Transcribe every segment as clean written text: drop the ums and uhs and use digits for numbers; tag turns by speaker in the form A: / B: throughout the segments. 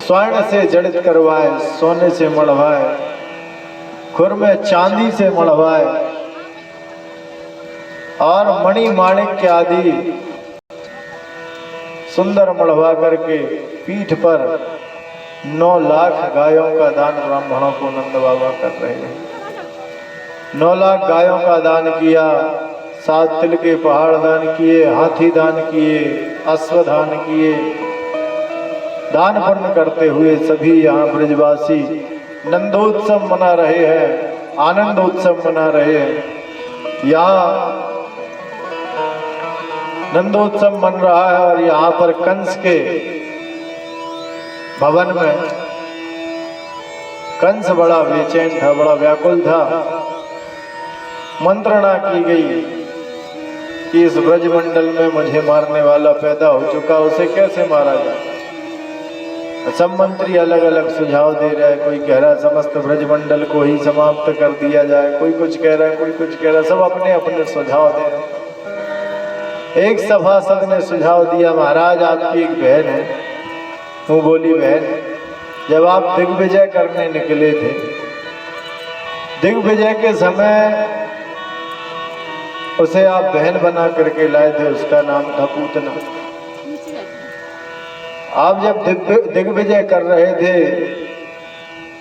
A: स्वर्ण से जड़ित करवाए, सोने से मढ़वाए, खुर में चांदी से मढ़वाए और मणि माणिक्य आदि सुंदर मढ़वा करके पीठ पर 9 लाख गायों का दान ब्राह्मणों को नंद बाबा कर रहे हैं। 9 लाख गायों का दान किया, 7 तिल के पहाड़ दान किए, हाथी दान किए, अश्व दान किए। दान पुण्य करते हुए सभी यहाँ ब्रजवासी नंदोत्सव मना रहे हैं, आनंदोत्सव मना रहे हैं। यहाँ नंदोत्सव मन रहा है और यहाँ पर कंस के भवन में कंस बड़ा बेचैन था, बड़ा व्याकुल था। मंत्रणा की गई कि इस ब्रजमंडल में मुझे मारने वाला पैदा हो चुका, उसे कैसे मारा जाए। सब मंत्री अलग अलग सुझाव दे रहे हैं। कोई कह रहा है समस्त ब्रजमंडल को ही समाप्त कर दिया जाए, कोई कुछ कह रहा है, कोई कुछ कह रहा है, सब अपने अपने सुझाव दे रहे हैं। एक सभासद ने सुझाव दिया, महाराज आपकी एक बहन है। वो बोली, बहन, जब आप दिग्विजय करने निकले थे, दिग्विजय के समय उसे आप बहन बना करके लाए थे, उसका नाम था पूतना। आप जब दिग्विजय कर रहे थे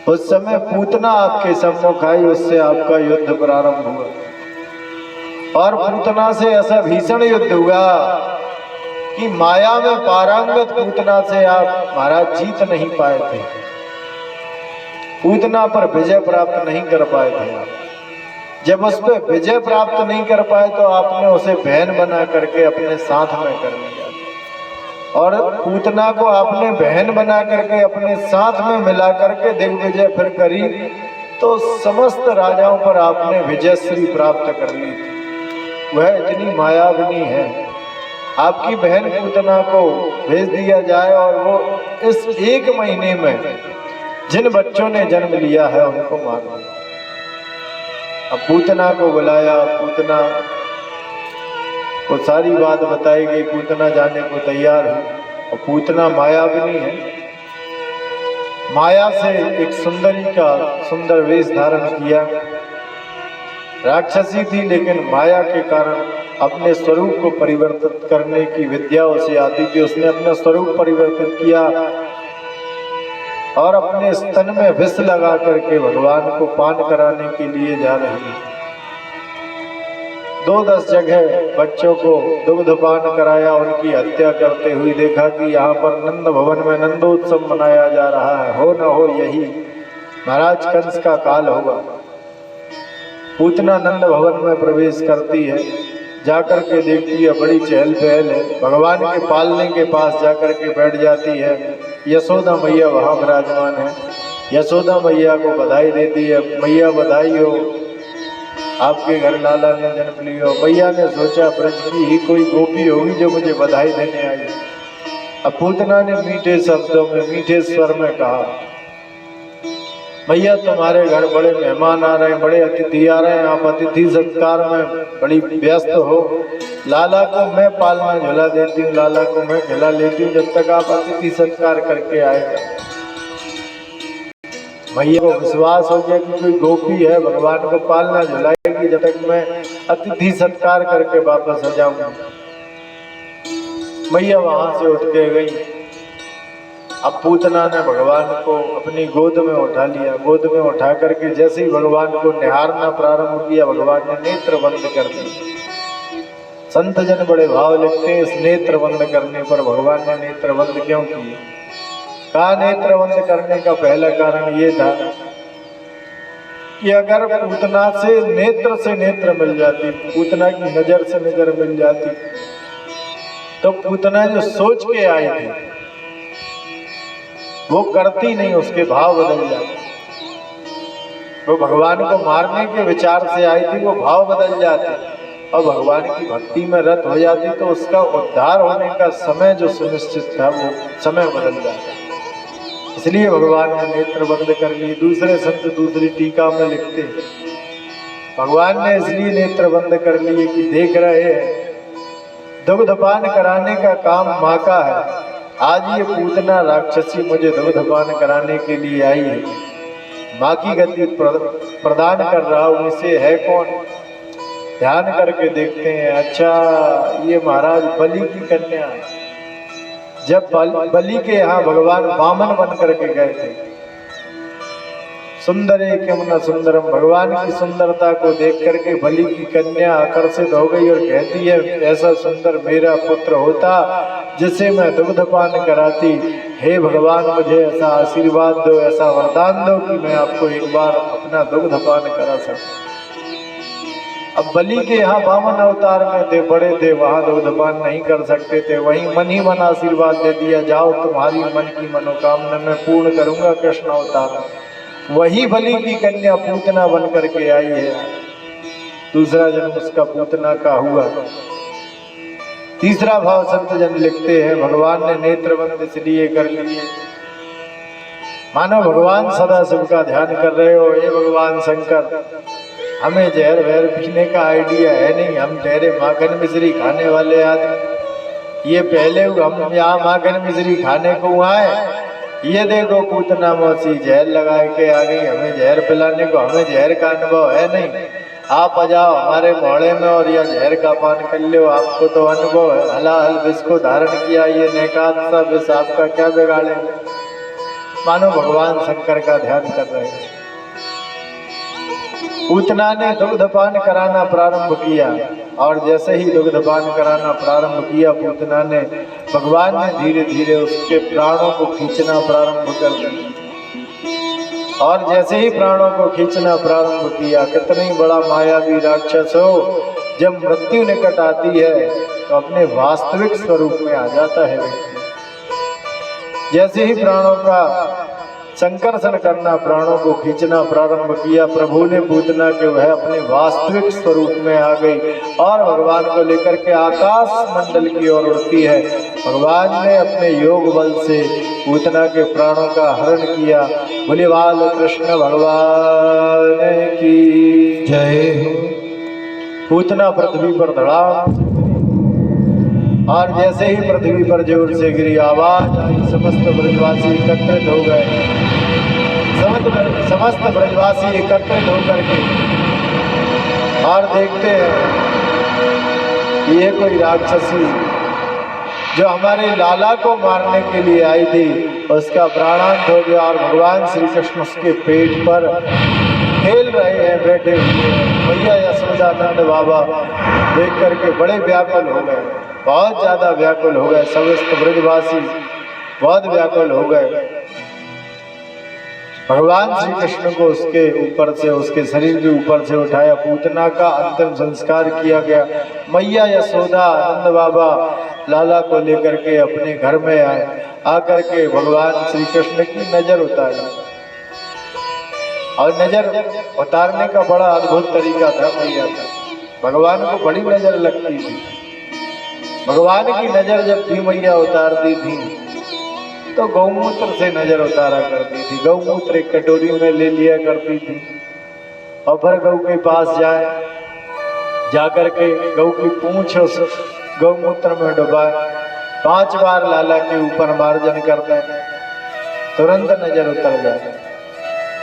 A: उस समय पूतना आपके सम्मुख आई, उससे आपका युद्ध प्रारंभ हुआ और पूतना से ऐसा भीषण युद्ध हुआ कि माया में पारंगत पूतना से आप महाराज जीत नहीं पाए थे, पूतना पर विजय प्राप्त नहीं कर पाए थे आप। जब उस पर विजय प्राप्त नहीं कर पाए तो आपने उसे बहन बना करके अपने साथ में कर लिया और पूतना को आपने बहन बना करके अपने साथ में मिला करके दिग्विजय फिर करी तो समस्त राजाओं पर आपने विजयश्री प्राप्त कर ली थी। वह इतनी मायाविनी है। आपकी बहन पूतना को भेज दिया जाए और वो इस 1 महीने में जिन बच्चों ने जन्म लिया है उनको मार दिया। अब पूतना को बुलाया, पूतना को सारी बात बताई गई। पूतना जाने को तैयार है और पूतना मायाविनी है। माया से एक सुंदरी का सुंदर वेश धारण किया। राक्षसी थी लेकिन माया के कारण अपने स्वरूप को परिवर्तित करने की विद्या उसे आती थी। उसने अपना स्वरूप परिवर्तित किया और अपने स्तन में विष लगा करके भगवान को पान कराने के लिए जा रही है। 2-10 जगह बच्चों को दुग्धपान कराया, उनकी हत्या करते हुए देखा कि यहाँ पर नंद भवन में नंदोत्सव मनाया जा रहा है। हो न हो यही महाराज कंस का काल होगा। पूतना नंद भवन में प्रवेश करती है, जाकर के देखती है बड़ी चहल पहल है। भगवान के पालने के पास जाकर के बैठ जाती है। यशोदा मैया वहाँ विराजमान है। यशोदा मैया को बधाई देती है, मैया बधाई हो, आपके घर लाला ने जन्म लिया। मैया ने सोचा ब्रज की ही कोई गोपी होगी जो मुझे बधाई देने आई। अब पूतना ने मीठे शब्दों में, मीठे स्वर में कहा, मैया तुम्हारे घर बड़े मेहमान आ रहे हैं, बड़े अतिथि आ रहे हैं, आप अतिथि सत्कार में बड़ी व्यस्त हो। लाला को मैं पालना झुला देती हूँ, लाला को मैं खिला लेती हूँ जब तक आप अतिथि सत्कार करके आएगा। मैया को विश्वास हो गया कि कोई गोपी है भगवान को पालना झुलाएगी जब तक मैं अतिथि सत्कार करके वापस आ जाऊंगा। मैया वहां से उठ के गई। अब पूतना ने भगवान को अपनी गोद में उठा लिया। गोद में उठा करके जैसे ही भगवान को निहारना प्रारंभ किया, भगवान ने नेत्र बंद कर दिए। संत जन बड़े भाव लिखते हैं, इस नेत्र बंद करने पर भगवान ने नेत्र बंद क्यों किए? कहा नेत्र बंद करने का पहला कारण ये था कि अगर पूतना से नेत्र मिल जाती, पूतना की नजर से नजर मिल जाती, तो पूतना जो सोच के आई थी वो करती नहीं, उसके भाव बदल जाते। वो भगवान को मारने के विचार से आई थी, वो भाव बदल जाते और भगवान की भक्ति में रत हो जाती, तो उसका उद्धार होने का समय जो सुनिश्चित था वो समय बदल जाता। इसलिए भगवान ने नेत्र बंद कर लिए। दूसरे संत दूसरी टीका में लिखते भगवान ने इसलिए नेत्र बंद कर लिए कि देख रहे हैं दुग्धपान कराने का काम माँ का है, आज ये पूतना राक्षसी मुझे दुग्धपान कराने के लिए आई है, माँ की गति प्रदान कर रहा हूँ, इसे है कौन? ध्यान करके देखते हैं, अच्छा ये महाराज बलि की कन्या है। जब बलि के यहाँ भगवान वामन बन करके गए थे, सुंदर किम सुंदरम, भगवान की सुंदरता को देख करके बलि की कन्या आकर्षित हो गई और कहती है, ऐसा सुंदर मेरा पुत्र होता जिसे मैं दुग्धपान कराती। हे भगवान, मुझे ऐसा आशीर्वाद दो, ऐसा वरदान दो कि मैं आपको एक बार अपना दुग्धपान करा सकूं। अब बलि के यहाँ वामन अवतार में थे, बड़े थे, वहां दुग्धपान नहीं कर सकते थे, वहीं मन ही मन आशीर्वाद दे दिया, जाओ तुम्हारी मन की मनोकामना मैं पूर्ण करूंगा कृष्ण अवतार। वही बलि की कन्या पूतना बन करके आई है, दूसरा जन्म उसका पूतना का हुआ। तीसरा भाव संत जन लिखते हैं, भगवान ने नेत्र बंद इसलिए कर लिए, मानो भगवान सदा शिव का ध्यान कर रहे हो। हे भगवान शंकर, हमें जहर वहर पीने का आइडिया है नहीं, हम ठहरे माखन मिश्री खाने वाले आदमी। ये पहले हम यहाँ माखन मिश्री खाने को आए, ये देखो पूतना मौसी जहर लगा के आ गई, हमें जहर पिलाने को, हमें जहर का अनुभव है नहीं। आप आ जाओ हमारे मोहल्ले में और यह जहर का पान कर लो, आपको तो अनुभव है। हलाहल विष को धारण किया, ये नेकात सा विष आपका क्या बिगाड़ेंगे? मानो भगवान शंकर का ध्यान कर रहे हैं। पूतना ने दुग्धपान कराना प्रारंभ किया, और जैसे ही दुग्धपान कराना प्रारंभ किया पूतना ने, भगवान ने धीरे धीरे उसके प्राणों को खींचना प्रारंभ कर दिया। और जैसे ही प्राणों को खींचना प्रारंभ किया, कितनी बड़ा मायावी राक्षस हो, जब मृत्यु निकट आती है तो अपने वास्तविक स्वरूप में आ जाता है व्यक्ति। जैसे ही प्राणों का संकर्षण करना, प्राणों को खींचना प्रारंभ किया, प्रभु ने पूतना के वह अपने वास्तविक स्वरूप में आ गई और भगवान को लेकर के आकाश मंडल की ओर उड़ती है। भगवान ने अपने योग बल से पूतना के प्राणों का हरण किया। बोले बाल कृष्ण भगवान की जय। पूतना पृथ्वी पर धड़ाम, और जैसे ही पृथ्वी पर जोर से गिरी, आवाज आई, समस्त ब्रजवासी एकत्रित हो गए। समस्त ब्रजवासी एकत्रित होकर के और देखते हैं कि ये कोई राक्षसी जो हमारे लाला को मारने के लिए आई थी, उसका प्राणांत हो गया और भगवान श्री कृष्ण उसके पेट पर खेल रहे हैं बैठे हुए। भैया यशोदानंद बाबा देख करके बड़े व्याकुल हो गए, बहुत ज्यादा व्याकुल हो गए। समस्त ब्रजवासी बहुत व्याकुल हो गए। भगवान श्री कृष्ण को उसके ऊपर से, उसके शरीर के ऊपर से उठाया, पूतना का अंतिम संस्कार किया गया। मैया यशोदा नंद बाबा लाला को लेकर के अपने घर में आए। आकर के भगवान श्री कृष्ण की नजर उतारी, और नजर उतारने का बड़ा अद्भुत तरीका था मैया का। भगवान को बड़ी नजर लगती थी। भगवान की नजर जब भी मैया उतारती थी तो गौमूत्र से नजर उतारा करती थी। गौमूत्र एक कटोरी में ले लिया करती थी और फिर गौ के पास जाकर के गौ की पूंछ उस गौमूत्र में डुबाए, 5 बार लाला के ऊपर मार्जन कर दें, तुरंत नजर उतर जाए।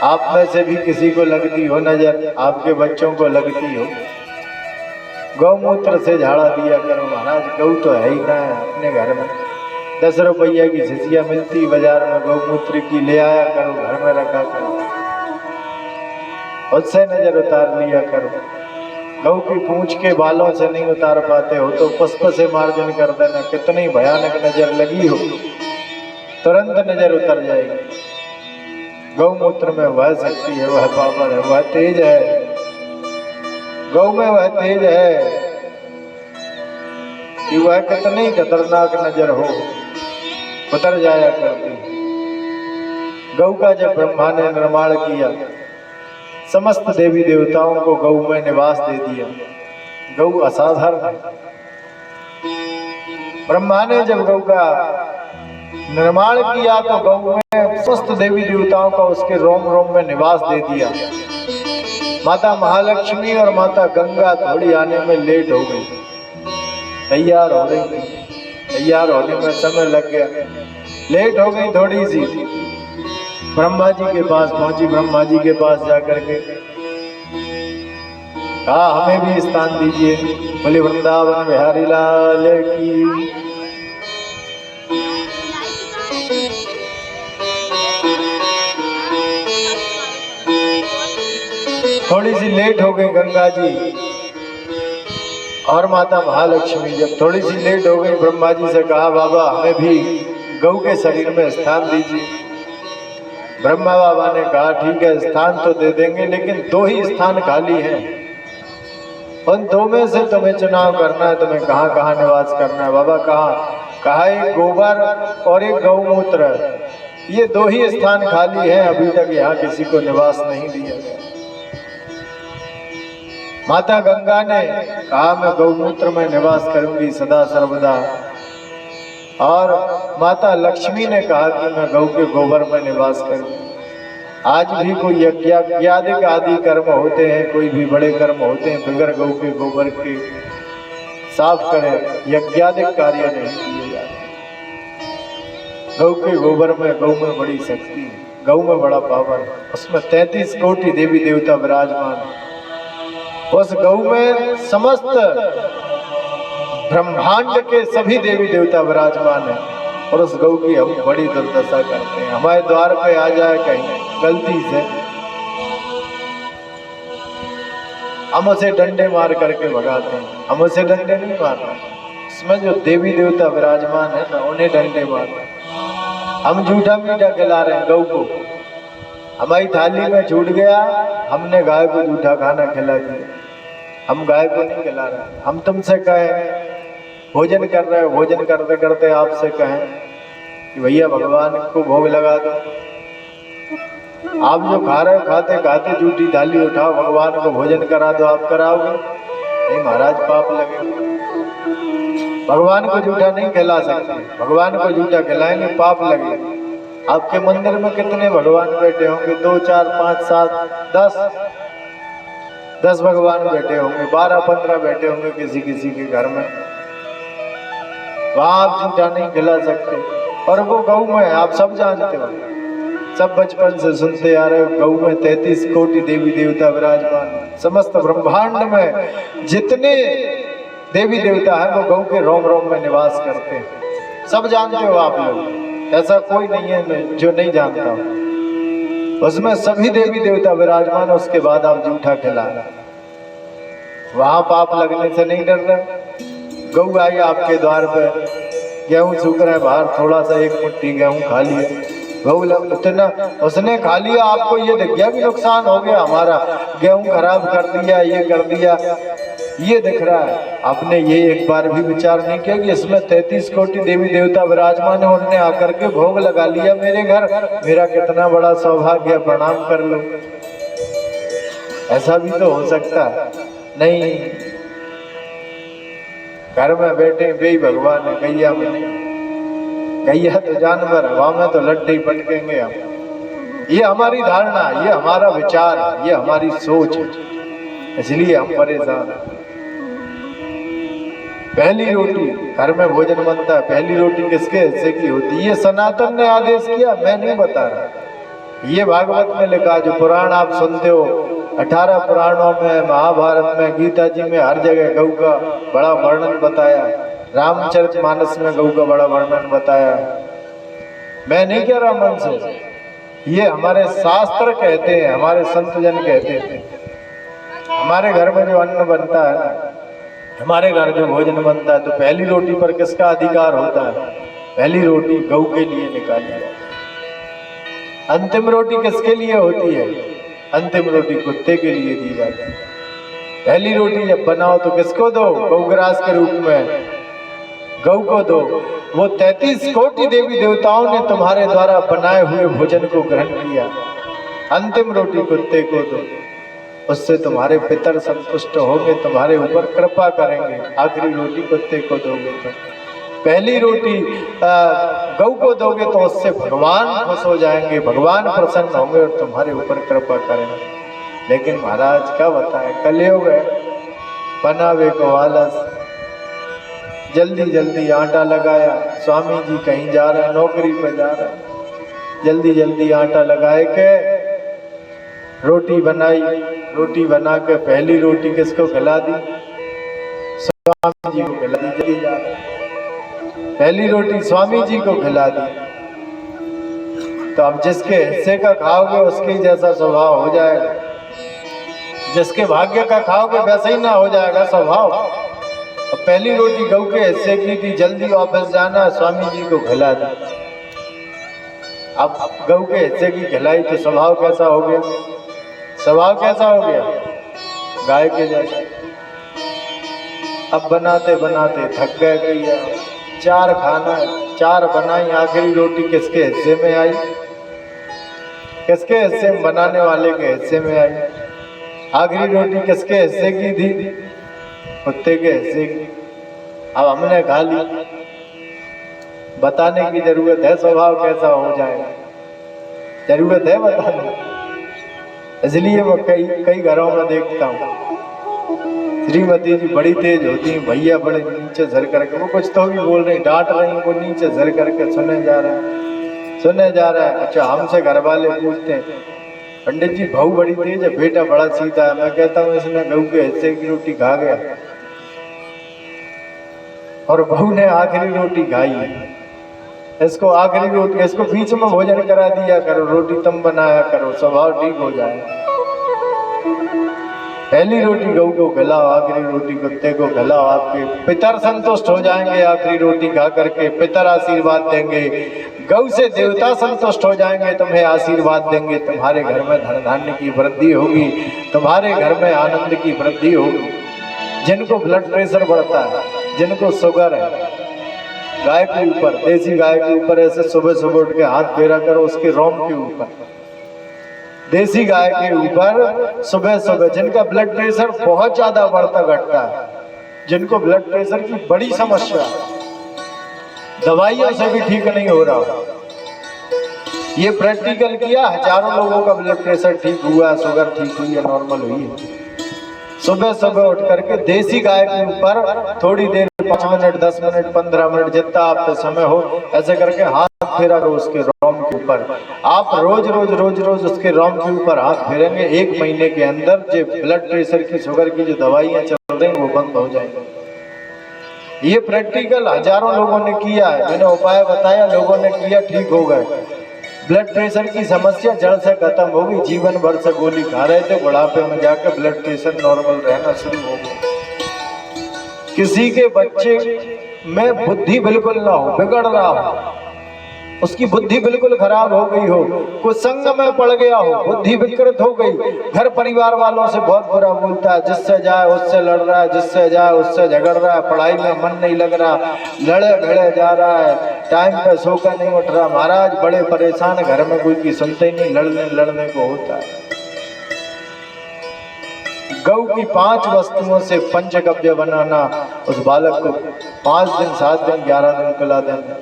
A: आप में से भी किसी को लगती हो नजर, आपके बच्चों को लगती हो, गौमूत्र से झाड़ा दिया करो। महाराज गौ तो है ही ना अपने घर में, 10 रुपया की शीशियाँ मिलती बाजार में गौमूत्र की, ले आया करो, घर में रखा करो, उससे नजर उतार लिया करो। गौ की पूंछ के बालों से नहीं उतार पाते हो तो पुष्प से मार्जन कर देना। कितनी भयानक नजर लगी हो, तुरंत नजर उतर जाएगी। गौमूत्र में वह शक्ति है, वह पावर है, वह तेज है। गौ में वह तेज है कि वह कितनी खतरनाक नजर हो, उतर जाया करती। गौ का जब ब्रह्मा ने निर्माण किया, समस्त देवी देवताओं को गौ में निवास दे दिया। गौ असाधारण है। ब्रह्मा ने जब गौ का निर्माण किया तो गौ में समस्त देवी देवताओं का उसके रोम रोम में निवास दे दिया। माता महालक्ष्मी और माता गंगा थोड़ी आने में लेट हो गई, तैयार हो रही थी। तैयार होने में समय लग गया, लेट हो गई थोड़ी सी। ब्रह्मा जी के पास पहुंची, ब्रह्मा जी के पास जाकर के कहा हमें भी स्थान दीजिए। बोले वृंदावन बिहारी लाल की। थोड़ी सी लेट हो गई गंगा जी और माता महालक्ष्मी। जब थोड़ी सी लेट हो गई, ब्रह्मा जी से कहा बाबा हमें भी गौ के शरीर में स्थान दीजिए। ब्रह्मा बाबा ने कहा ठीक है, स्थान तो दे देंगे, लेकिन 2 ही स्थान खाली हैं। उन 2 में से तुम्हें चुनाव करना है, तुम्हें कहाँ कहाँ निवास करना है। बाबा कहा एक गोबर और एक गौमूत्र, ये 2 ही स्थान खाली हैं, अभी तक यहाँ किसी को निवास नहीं दिया गया। माता गंगा ने कहा मैं गौमूत्र में निवास करूंगी सदा सर्वदा, और माता लक्ष्मी ने कहा कि मैं गौ के गोबर में निवास करूंगी। आज भी कोई यज्ञादिक आदि कर्म होते हैं, कोई भी बड़े कर्म होते हैं, बगैर गौ के गोबर के साफ करें यज्ञादिक कार्य नहीं किए जाते। गौ के गोबर में, गौ में बड़ी शक्ति है, गौ में बड़ा पावर है, उसमें 33 कोटि देवी देवता विराजमान है। उस गौ में समस्त ब्रह्मांड के सभी देवी देवता विराजमान है, और उस गौ की हम बड़ी दुर्दशा करते हैं। हमारे द्वार पे आ जाए कहीं गलती से, हम उसे डंडे मार करके भगाते हैं। हम उसे डंडे नहीं मारते, उसमें जो देवी देवता विराजमान है ना, उन्हें डंडे मारते। हम झूठा मीठा खिला रहे हैं गौ को, हमारी थाली में छूट गया, हमने गाय को झूठा खाना खिला दिया। हम गाय को नहीं खिला रहे। हम तुमसे कहें भोजन कर रहे हो, भोजन करते करते आपसे कहें कि भैया भगवान को भोग लगा दो, आप जो खा रहे हो खाते खाते झूठी थाली उठाओ, भगवान को भोजन करा दो, आप कराओगे? नहीं महाराज, पाप लगेगा। भगवान को झूठा नहीं खिला सकते, भगवान को झूठा खिलाएंगे पाप लगेगा। आपके मंदिर में कितने भगवान बैठे होंगे? 2, 4, 5, 7, 10 भगवान बैठे होंगे, 12, 15 बैठे होंगे किसी किसी के घर में। वहां आप झूठा नहीं खिला सकते। और वो गौ में आप सब जानते हो, सब बचपन से सुनते आ रहे हो, गौ में 33 कोटि देवी देवता विराजमान। समस्त ब्रह्मांड में जितने देवी देवता है वो गौ के रोम रोम में निवास करते हैं। सब जानते हो आप लोग, ऐसा कोई नहीं है जो नहीं जानता हो। उसमें सभी देवी देवता विराजमान है, उसके बाद आप झूठा खिला रहे। वहां पाप लगने से नहीं डर रहे। गौ आई आपके द्वार पे, गेहूं सूख रहे बाहर, थोड़ा सा 1 मुट्ठी गेहूं खा लिया, गौ उतना उसने खा लिया, आपको ये दिख गया कि नुकसान हो गया हमारा, गेहूं खराब कर दिया, ये कर दिया, ये दिख रहा है। आपने ये एक बार भी विचार नहीं किया कि इसमें 33 कोटि देवी देवता विराजमान है, उन्होंने आकर के भोग लगा लिया मेरे घर, मेरा कितना बड़ा सौभाग्य, प्रणाम कर लो। ऐसा भी तो हो सकता है। नहीं, घर में बैठे बेई भगवान है, गैया में नहीं। गैया तो जानवर है, वहां में तो लड्डे ही पटकेंगे हम। ये हमारी धारणा, ये हमारा विचार है, ये हमारी सोच है, इसलिए हम परेशान हैं। पहली रोटी, घर में भोजन बनता है, पहली रोटी किसके हिस्से की होती है? ये सनातन ने आदेश किया, मैं नहीं बता रहा। ये भागवत में लिखा, जो पुराण आप सुनते हो, 18 पुराणों में, महाभारत में, गीता जी में, हर जगह गौ का बड़ा वर्णन बताया। रामचरितमानस में गौ का बड़ा वर्णन बताया। मैं नहीं कह रहा मन से, ये हमारे शास्त्र कहते हैं, हमारे संत जन कहते हैं। हमारे घर में जो अन्न बनता है ना, हमारे घर जो भोजन बनता है, तो पहली रोटी पर किसका अधिकार होता है? पहली रोटी गौ के लिए निकाली जाती है। अंतिम रोटी किसके लिए होती है? अंतिम रोटी कुत्ते के लिए दी जाती है। पहली रोटी जब बनाओ तो किसको दो? गौग्रास के रूप में गौ को दो। वो 33 कोटि देवी देवताओं ने तुम्हारे द्वारा बनाए हुए भोजन को ग्रहण किया। अंतिम रोटी कुत्ते को दो, उससे तुम्हारे पितर संतुष्ट होंगे, तुम्हारे ऊपर कृपा करेंगे। आखिरी रोटी कुत्ते को दोगे तो, पहली रोटी गौ को दोगे तो उससे भगवान खुश हो जाएंगे, भगवान प्रसन्न होंगे और तुम्हारे ऊपर कृपा करेंगे। लेकिन महाराज क्या बताएं, कलयुग है, बनावे को आलस। जल्दी जल्दी आटा लगाया। स्वामी जी कहीं जा रहे हैं, नौकरी पे जा रहे हैं। जल्दी जल्दी आटा लगाए के रोटी बनाई। रोटी बना के पहली रोटी किसको खिला दी? स्वामी जी को खिला दी। जल्दी जा रहे हैं, पहली रोटी स्वामी जी को खिला दी। तो अब जिसके हिस्से का खाओगे उसके जैसा स्वभाव हो जाएगा, जिसके भाग्य का खाओगे वैसा ही ना हो जाएगा स्वभाव। अब पहली रोटी गऊ के हिस्से की थी, जल्दी ऑफिस जाना, स्वामी जी को खिला दी। अब गऊ के हिस्से की खिलाई तो स्वभाव कैसा हो गया? स्वभाव कैसा हो गया? गाय के जैसा। अब बनाते बनाते थक गए भैया, चार खाना चार बनाई, आखिरी रोटी किसके हिस्से में आई? किसके हिस्से में? बनाने वाले के हिस्से में आई। आखिरी रोटी किसके हिस्से की थी? कुत्ते के हिस्से की। अब हमने खा ली। बताने की जरूरत है स्वभाव कैसा हो जाएगा? जरूरत है बताने। इसलिए वो कई घरों में देखता हूँ, श्रीमती जी बड़ी तेज होती हैं, भैया बड़े नीचे झर करके, वो कुछ तो भी बोल रहे, डांट रही, वो नीचे झर करके सुने जा रहा है। अच्छा, हमसे घर वाले पूछते हैं, पंडित जी बहू बड़ी तेज है, बेटा बड़ा सीधा है। मैं कहता हूँ इसने गऊ के हिस्से की रोटी खा गया और बहू ने आखिरी रोटी खाई। इसको आखिरी रोटी, इसको बीच में भोजन करा दिया करो, रोटी तुम बनाया करो, स्वभाव ठीक हो जाए। पहली रोटी गऊ को खिलाओ, आखिरी रोटी कुत्ते को खिलाओ, आपके पितर संतुष्ट हो जाएंगे। आखिरी रोटी खा करके पितर आशीर्वाद देंगे, गऊ से देवता संतुष्ट हो जाएंगे, तुम्हें आशीर्वाद देंगे। तुम्हारे घर में धन धान्य की वृद्धि होगी, तुम्हारे घर में आनंद की वृद्धि होगी। जिनको ब्लड प्रेशर बढ़ता है, जिनको शुगर है, गाय के ऊपर, देसी गाय के ऊपर ऐसे सुबह सुबह उठ के हाथ फेरा करो, उसके रोम के ऊपर, देसी गाय के ऊपर सुबह सुबह। जिनका ब्लड प्रेशर बहुत ज्यादा बढ़ता घटता है, जिनको ब्लड प्रेशर की बड़ी समस्या, दवाइयों से भी ठीक नहीं हो रहा, ये प्रैक्टिकल किया, हजारों लोगों का ब्लड प्रेशर ठीक हुआ, शुगर ठीक हुई है, नॉर्मल हुई है। सुबह सुबह उठ करके देसी गाय के ऊपर थोड़ी देर, 5 मिनट, 10 मिनट, 15 मिनट, जितना आपका समय हो, ऐसे करके हाथ फेरा करो उसके रोम के ऊपर। आप रोज रोज उसके रोम के ऊपर हाथ फेरेंगे, 1 महीने के अंदर जो ब्लड प्रेशर की, शुगर की जो दवाइयां चल रही हैं वो बंद हो जाएंगी। ये प्रैक्टिकल हजारों लोगों ने किया है, मैंने उपाय बताया, लोगों ने किया, ठीक हो गए। ब्लड प्रेशर की समस्या जड़ से खत्म हो गई। जीवन भर से गोली खा रहे थे, बुढ़ापे में जाकर ब्लड प्रेशर नॉर्मल रहना शुरू हो गया। किसी के बच्चे में बुद्धि बिल्कुल ना हो, बिगड़ रहा हो, उसकी बुद्धि बिल्कुल खराब हो गई हो, कुछ संग में पड़ गया हो, बुद्धि विकृत हो गई, घर परिवार वालों से बहुत बुरा बोलता है, जिससे जाए उससे लड़ रहा है, जिससे जाए उससे झगड़ रहा है, पढ़ाई में मन नहीं लग रहा, लड़े भिड़े जा रहा है, टाइम पे सोकर नहीं उठ रहा। महाराज बड़े परेशान, घर में कोई की सुनते ही नहीं, लड़ने को होता है। गऊ की 5 वस्तुओं से पंचगव्य बनाना, उस बालक को 5 दिन, 7 दिन, 11 दिन पिला देना।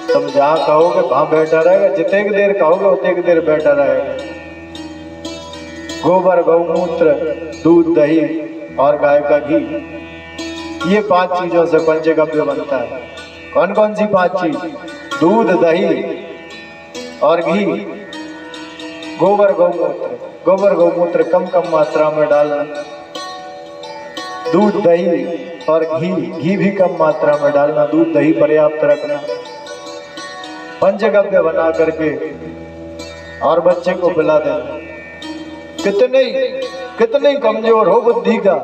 A: तुम जहाँ कहोगे वहां बैठा रहेगा, जितने की देर कहोगे उतने की देर बैठा रहेगा। गोबर, गौमूत्र, दूध, दही और गाय का घी, ये 5 चीजों से पंचगव्य बनता है। कौन कौन सी 5 चीज? दूध, दही और घी। गोबर गौमूत्र कम मात्रा में डालना, दूध, दही और घी भी कम मात्रा में डालना, दूध दही पर्याप्त रखना, पंचगव्य बना करके और बच्चे को पिला देना। कितने कमजोर हो बुद्धि का,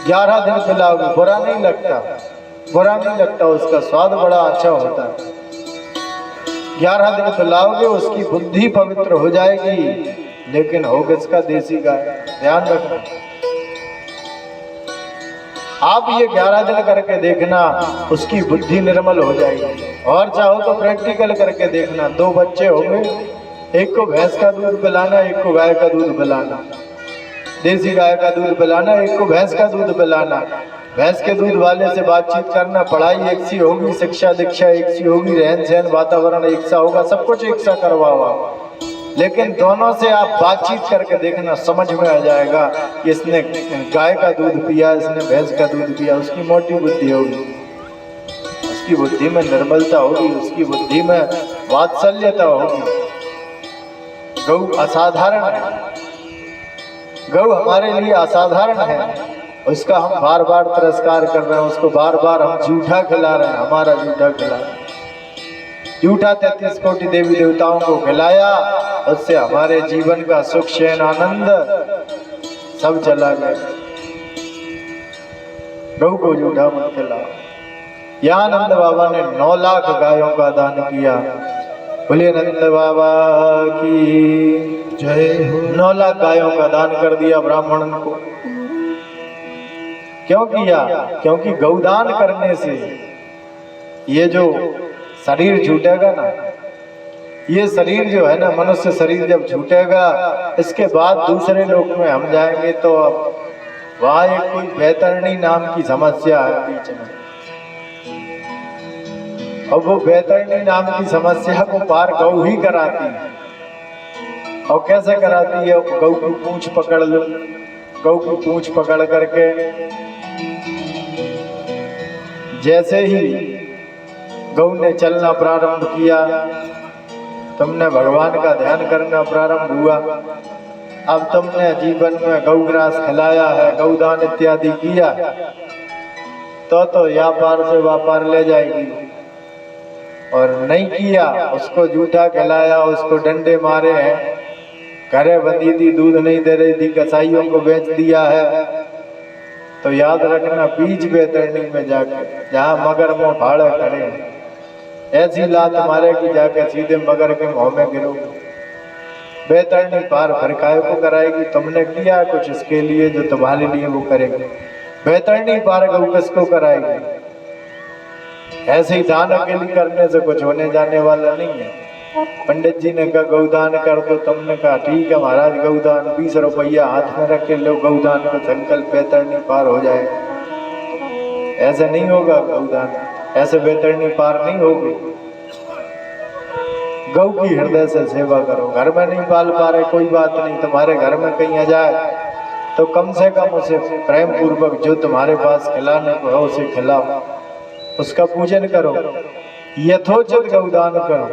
A: 11 दिन पिलाओगे, बुरा नहीं लगता, उसका स्वाद बड़ा अच्छा होता है। 11 दिन पिलाओगे, उसकी बुद्धि पवित्र हो जाएगी, लेकिन हो किसका? देसी गाय। ध्यान रखना, आप ये 11 दिन करके देखना, उसकी बुद्धि निर्मल हो जाएगी। और चाहो तो प्रैक्टिकल करके देखना, 2 बच्चे होंगे, एक को भैंस का दूध पिलाना, एक को गाय का दूध पिलाना, देसी गाय का दूध पिलाना, एक को भैंस का दूध पिलाना। भैंस के दूध वाले से बातचीत करना, पढ़ाई एक सी होगी, शिक्षा दीक्षा एक सी होगी, रहन सहन वातावरण एक सा होगा, सब कुछ एक सा करवाओ, लेकिन दोनों से आप बातचीत करके देखना, समझ में आ जाएगा कि इसने गाय का दूध पिया, इसने भैंस का दूध पिया, उसकी मोटी बुद्धि होगी। उसकी बुद्धि में निर्मलता होगी, उसकी बुद्धि में वात्सल्यता होगी। गौ असाधारण है, गौ हमारे लिए असाधारण है, उसका हम बार बार तिरस्कार कर रहे हैं, उसको बार बार हम झूठा खिला रहे हैं, हमारा झूठा खिला रहे हैं। झूठा 33 कोटि देवी देवताओं को खिलाया, उससे हमारे जीवन का सुख चैन आनंद सब चला गया। गौ को झूठा मत खिलाओ। यहाँ नंद बाबा ने 9 लाख गायों का दान किया। बोले नंद बाबा की जय हो। 9 लाख गायों का दान कर दिया ब्राह्मण को। क्यों किया? क्योंकि गौदान करने से ये जो शरीर छूटेगा ना, ये शरीर जो है ना, मनुष्य शरीर जब छूटेगा, इसके बाद दूसरे लोक में हम जाएंगे तो अब वहाँ एक कोई बैतरणी नाम की समस्या है बीच में। अब वो बैतरणी नाम की समस्या को पार गौ ही कराती है। और कैसे कराती है? गौ की पूंछ पकड़ लो, गौ की पूंछ पकड़ करके जैसे ही गौ ने चलना प्रारंभ किया, तुमने भगवान का ध्यान करना प्रारंभ हुआ। अब तुमने जीवन में गौग्रास खिलाया है, गौदान इत्यादि किया, तो व्यापार से व्यापार ले जाएगी। और नहीं किया, उसको जूठा खिलाया, उसको डंडे मारे हैं, घरे बंधी थी, दूध नहीं दे रही थी, कसाईयों को बेच दिया है, तो याद रखना बीच बैतरणी में जाकर जहाँ मगर मुँह फाड़े खड़े ऐसी लात मारे कि जाके सीधे मगर के मुँह में गिरोगे। बैतरणी पार भरकाए को कराएगी। तुमने किया कुछ इसके लिए, जो तुम्हारे लिए वो करेगी। बैतरणी पार गौ किसको कराएगी? ऐसे ही दान अकेली करने से कुछ होने जाने वाला नहीं है। पंडित जी ने कहा गौदान कर दो, तुमने कहा ठीक है महाराज गौदान, 20 रुपया हाथ में रख के लो, गौदान को संकल्प बैतरणी पार हो जाए। ऐसे नहीं होगा गौदान, ऐसे बैतरणी पार नहीं होगी। गौ की हृदय से सेवा करो। घर में नहीं पाल पा रहे, कोई बात नहीं, तुम्हारे घर में कहीं आ जाए तो कम से कम उसे प्रेम पूर्वक जो तुम्हारे पास खिलाने को है उसे खिलाओ, उसका पूजन करो, यथोचित गौदान करो।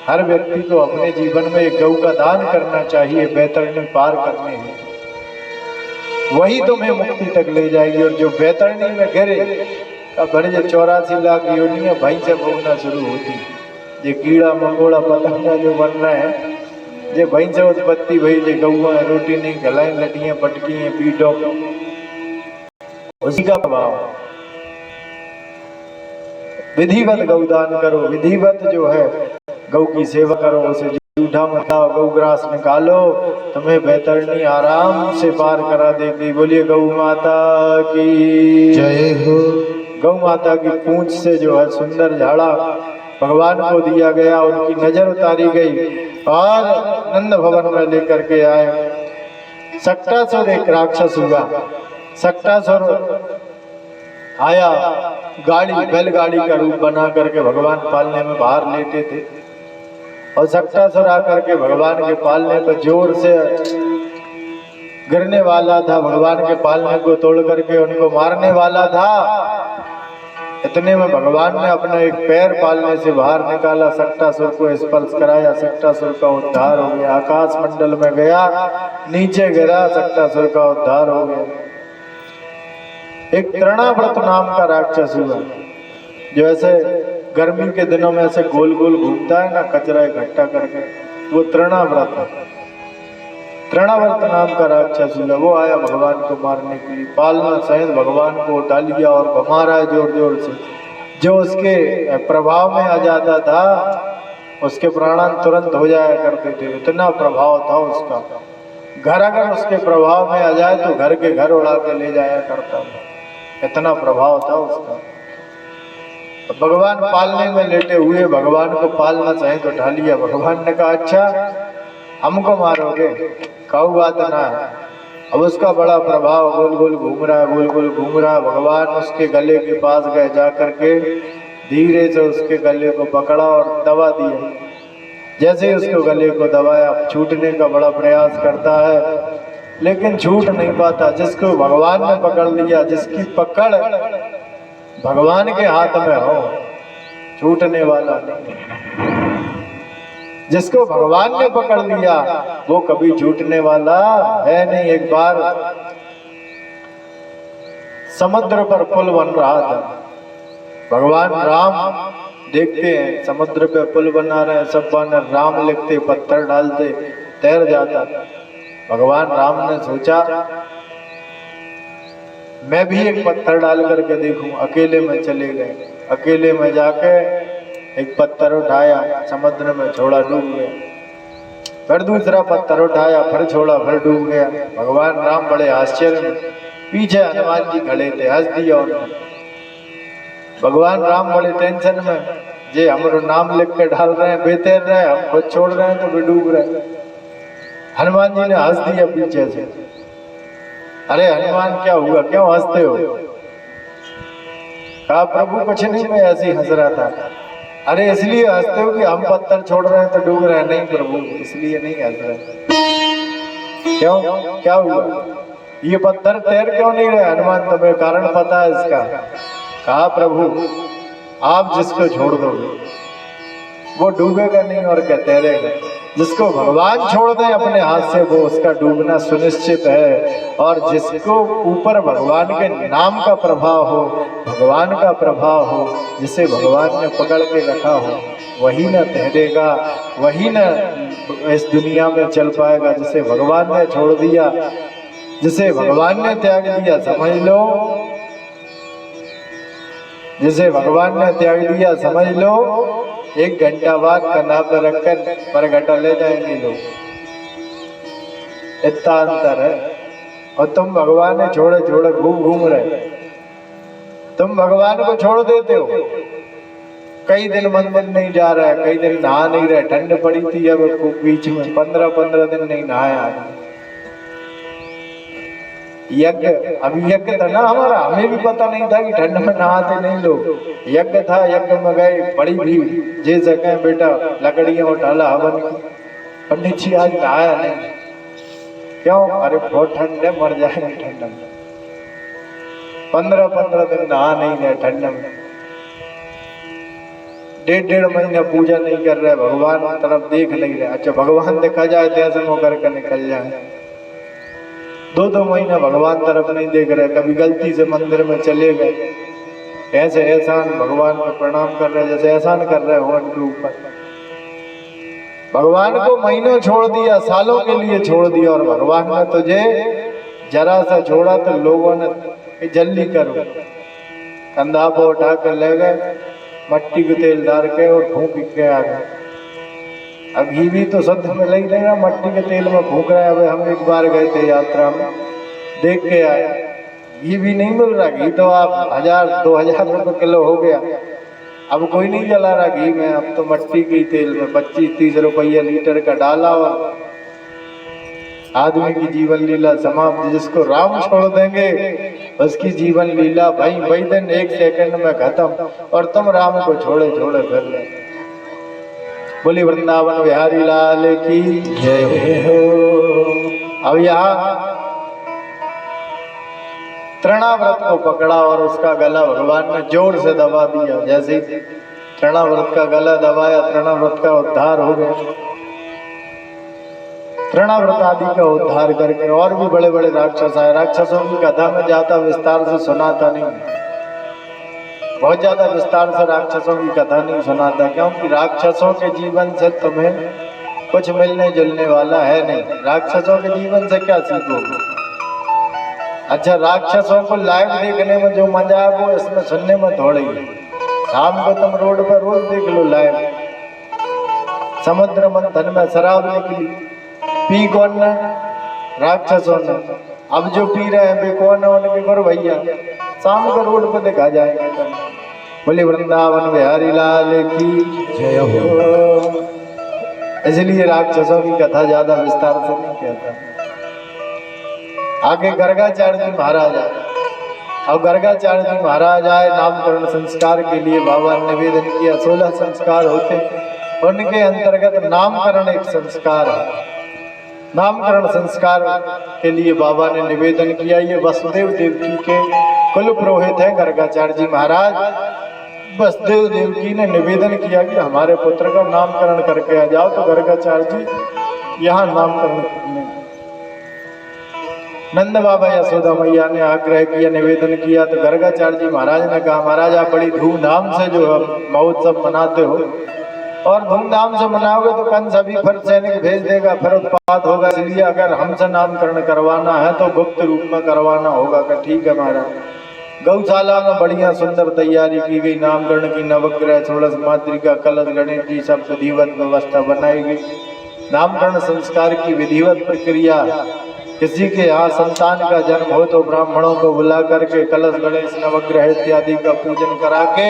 A: हर व्यक्ति को अपने जीवन में एक गौ का दान करना चाहिए बैतरणी पार करने में, वही तुम्हें मुक्ति तक ले जाएगी। और जो बैतरणी में गिरे, अब बड़े 84 लाख योनियां भाई से भोगना शुरू होती, ये कीड़ा मकोड़ा पतंगा जो बन रहे हैं, ये भाई से उत्पत्ति भाई, ये गौआ रोटी नहीं खिलाई, लटियां पटकी हैं पीठों, उसी का प्रभाव। विधिवत गौदान करो, विधिवत जो है गौ की सेवा करो, उसे जूठा मत खाओ, गौग्रास निकालो, तुम्हें बैतरणी आराम से पार करा देगी। बोलिए गौ माता की जय हो। गौ माता की पूंछ से जो है सुंदर झाड़ा भगवान को दिया गया, उनकी नजर उतारी गई और नंद भवन में लेकर के आए। सक्टासुर एक राक्षस हुआ। सक्टासुर आया, गाड़ी बैलगाड़ी का रूप बना करके भगवान पालने में बाहर लेटे थे, और सक्टासुर आकर के भगवान के पालने पर जोर से गिरने वाला था, भगवान के पालने को तोड़ करके उनको मारने वाला था। इतने में भगवान ने अपना एक पैर पालने से बाहर निकाला, सक्टासुर को स्पर्श कराया, सक्टासुर का उद्धार हो गया। आकाश मंडल में गया, नीचे गिरा, सक्टासुर का उद्धार हो गया। एक तृणाव्रत नाम का राक्षस हुआ, जो ऐसे गर्मी के दिनों में ऐसे गोल गोल घूमता है ना, कचरा इकट्ठा करके, वो तृणाव्रत है। तृणाव्रत नाम का राक्षस हुआ, वो आया भगवान को मारने के लिए, पालना सहित भगवान को उठा लिया और घुमा रहा है जोर जोर से। जो उसके प्रभाव में आ जाता था, उसके प्राणान तुरंत हो जाया करते थे, इतना प्रभाव था उसका। घर अगर उसके प्रभाव में आ जाए तो घर के घर उड़ा के ले जाया करता था, इतना प्रभाव था उसका। भगवान पालने में लेटे हुए, भगवान को पालना सहित उठा लिया। भगवान ने कहा अच्छा हमको मारोगे, काऊ बात ना है। अब उसका बड़ा प्रभाव, गोल गोल घूम रहा है, गोल गोल घूम रहा है। भगवान उसके गले के पास गए, जा करके धीरे से उसके गले को पकड़ा और दबा दिया। जैसे ही उसको गले को दबाया, छूटने का बड़ा प्रयास करता है, लेकिन छूट नहीं पाता। जिसको भगवान ने पकड़ लिया, जिसकी पकड़ भगवान के हाथ में हो, छूटने वाला नहीं। जिसको भगवान ने पकड़ लिया वो कभी छूटने वाला है नहीं। एक बार समुद्र पर पुल बन रहा था, भगवान राम देखते हैं समुद्र पे पुल बना रहे हैं, सब बानर राम लिखते, पत्थर डालते, तैर जाता। भगवान राम ने सोचा मैं भी एक पत्थर डाल करके देखूं। अकेले में चले गए, अकेले में जाके एक पत्थर उठाया, समुद्र में छोड़ा, डूब गया। फिर दूसरा पत्थर उठाया, फिर छोड़ा, फिर डूब गया। भगवान राम बड़े आश्चर्य में, पीछे हनुमान जी खड़े थे, हंस दिया उन्होंने। भगवान राम बड़े टेंशन में, जे हमारो नाम लिख के डाल रहे हैं, बेतैर रहे हैं, हम खुद छोड़ रहे हैं तो वे डूब रहे। हनुमान जी ने हंस दिया पीछे से। अरे हनुमान क्या हुआ, क्यों हंसते हो? कहा प्रभु कुछ नहीं, मैं ऐसे ही हंस रहा था। अरे इसलिए हंसते हो कि हम पत्थर छोड़ रहे हैं तो डूब रहे हैं? नहीं प्रभु, इसलिए नहीं हंस रहे। क्यों, क्या हुआ? ये पत्थर तैर क्यों नहीं रहे? हनुमान तुम्हें कारण पता है इसका? कहा प्रभु आप जिसको छोड़ दोगे वो डूबेगा नहीं और क्या तैरेगा। जिसको भगवान छोड़ दे अपने हाथ से वो उसका डूबना सुनिश्चित है। और जिसको ऊपर भगवान के नाम का प्रभाव हो, भगवान का प्रभाव हो, जिसे भगवान ने पकड़ के रखा हो, वही न तैरेगा, वही न इस दुनिया में चल पाएगा। जिसे भगवान ने छोड़ दिया, जिसे भगवान ने त्याग दिया, समझ लो, जिसे भगवान ने त्याग दिया समझ लो, 1 घंटा बाद कंधा पर रखकर परगटा ले जाएंगे लोग। इतना अंतर है। और तुम भगवान ने छोड़े छोड़े घूम रहे, तुम भगवान को छोड़ देते हो। कई दिन मंदिर नहीं जा रहा है, कई दिन नहा नहीं रहे, ठंड पड़ी थी अब बीच में 15-15 दिन नहीं नहाया। यज्ञ, अभी यज्ञ था ना हमारा, हमें भी पता नहीं था कि ठंड में नहाते नहीं लोग। यज्ञ था, यज्ञ में गए, बड़ी भीड़, जे सके बेटा लकड़ियां उठाला हवन की। पंडित जी आज नहाया नहीं, क्यों? अरे बहुत ठंड है, मर जाएंगे ठंड में। 15-15 दिन नहा नहीं रहे ठंड में, 1.5 महीने पूजा नहीं कर रहे, भगवान तरफ देख नहीं रहे। अच्छा भगवान देखा जाए तो ऐसे होकर के निकल जाए। 2-2 महीने भगवान तरफ नहीं देख रहे, कभी गलती से मंदिर में चले गए, ऐसे एहसान भगवान को प्रणाम कर रहे जैसे एहसान कर रहे हो उनके ऊपर। भगवान को महीनों छोड़ दिया, सालों के लिए छोड़ दिया, और भगवान ने तुझे जरा सा छोड़ा तो लोगों ने जल्दी करो, कंधा पर उठा कर ले गए, मट्टी को तेल डाल के और फूंक के आ गए। अब घी भी तो शुद्ध में ले लेगा, मट्टी के तेल में फूंक रहा है। अब हम एक बार गए थे यात्रा में, देख के आए, घी भी नहीं मिल रहा। घी तो आप 1000-2000 रुपये किलो हो गया, अब कोई नहीं जला रहा घी में। अब तो मट्टी के तेल में 25-30 रुपये लीटर का डाला, और आदमी की जीवन लीला समाप्त। जिसको राम छोड़ देंगे उसकी जीवन लीला वही दिन 1 सेकंड में खत्म, और तुम राम को छोड़े छोड़े फिर रहे। बोली वृंदावन बिहारी लाल की जय हो। अब यहाँ तृणाव्रत को पकड़ा और उसका गला भगवान ने जोर से दबा दिया। जैसे तृणाव्रत का गला दबाया, तृणाव्रत का उद्धार हो गया। तृणाव्रत आदि का उद्धार करके और भी बड़े बड़े राक्षस आए। राक्षसों की कथा में ज्यादा विस्तार से सुनाता नहीं, बहुत ज्यादा विस्तार से राक्षसों की कथा नहीं सुनाता, क्योंकि राक्षसों के जीवन से तुम्हें कुछ मिलने जुलने वाला है नहीं। राक्षसों के जीवन से क्या सीखोगे? अच्छा राक्षसों को लाइव देखने में जो मजा है वो इसमें सुनने में थोड़ी है। शाम को तुम रोड पर रोज देख लो लाइव, समुद्र मंथन में शराब निकली, पी कौन ने? राक्षसों ने। अब जो पी रहे हैं वे कौन है? उनके घर भैया शाम को रोड पर देखा जाएगा। बोले वृंदावन बिहारी लाल की जय हो। इसलिए राक्षसों की कथा ज्यादा विस्तार से नहीं कहता। आगे गर्गाचार्य जी महाराज आए। अब गर्गाचार्य जी महाराज आए, नामकरण संस्कार के लिए बाबा ने निवेदन किया। 16 संस्कार होते, उनके अंतर्गत नामकरण एक संस्कार है। नामकरण संस्कार के लिए बाबा ने निवेदन किया। ये वसुदेव देवकी के कुल पुरोहित हैं गर्गाचार्य जी महाराज। वसुदेव देवकी ने निवेदन किया कि हमारे पुत्र का नामकरण करके आ जाओ। तो गर्गाचार्य जी यहाँ नामकरण करने नंद बाबा यशोदा मैया ने आग्रह किया, निवेदन किया। तो गर्गाचार्य जी महाराज ने कहा, महाराज आप बड़ी धूमधाम से जो महोत्सव मनाते हो और धूमधाम से मनाओगे तो कंस अभी फिर सैनिक भेज देगा, फिर उत्पात होगा, इसलिए अगर हमसे नामकरण करवाना है तो गुप्त रूप में करवाना होगा। कि ठीक है महाराज। गौशाला में बढ़िया सुंदर तैयारी की गई, नामकरण की, नवग्रह, षोडश मातृका, कलश, गणेश जी सब विधिवत व्यवस्था बनाई गई। नामकरण संस्कार की विधिवत प्रक्रिया, किसी के यहाँ संतान का जन्म हो तो ब्राह्मणों को बुला करके कलश, गणेश, नवग्रह इत्यादि का पूजन करा के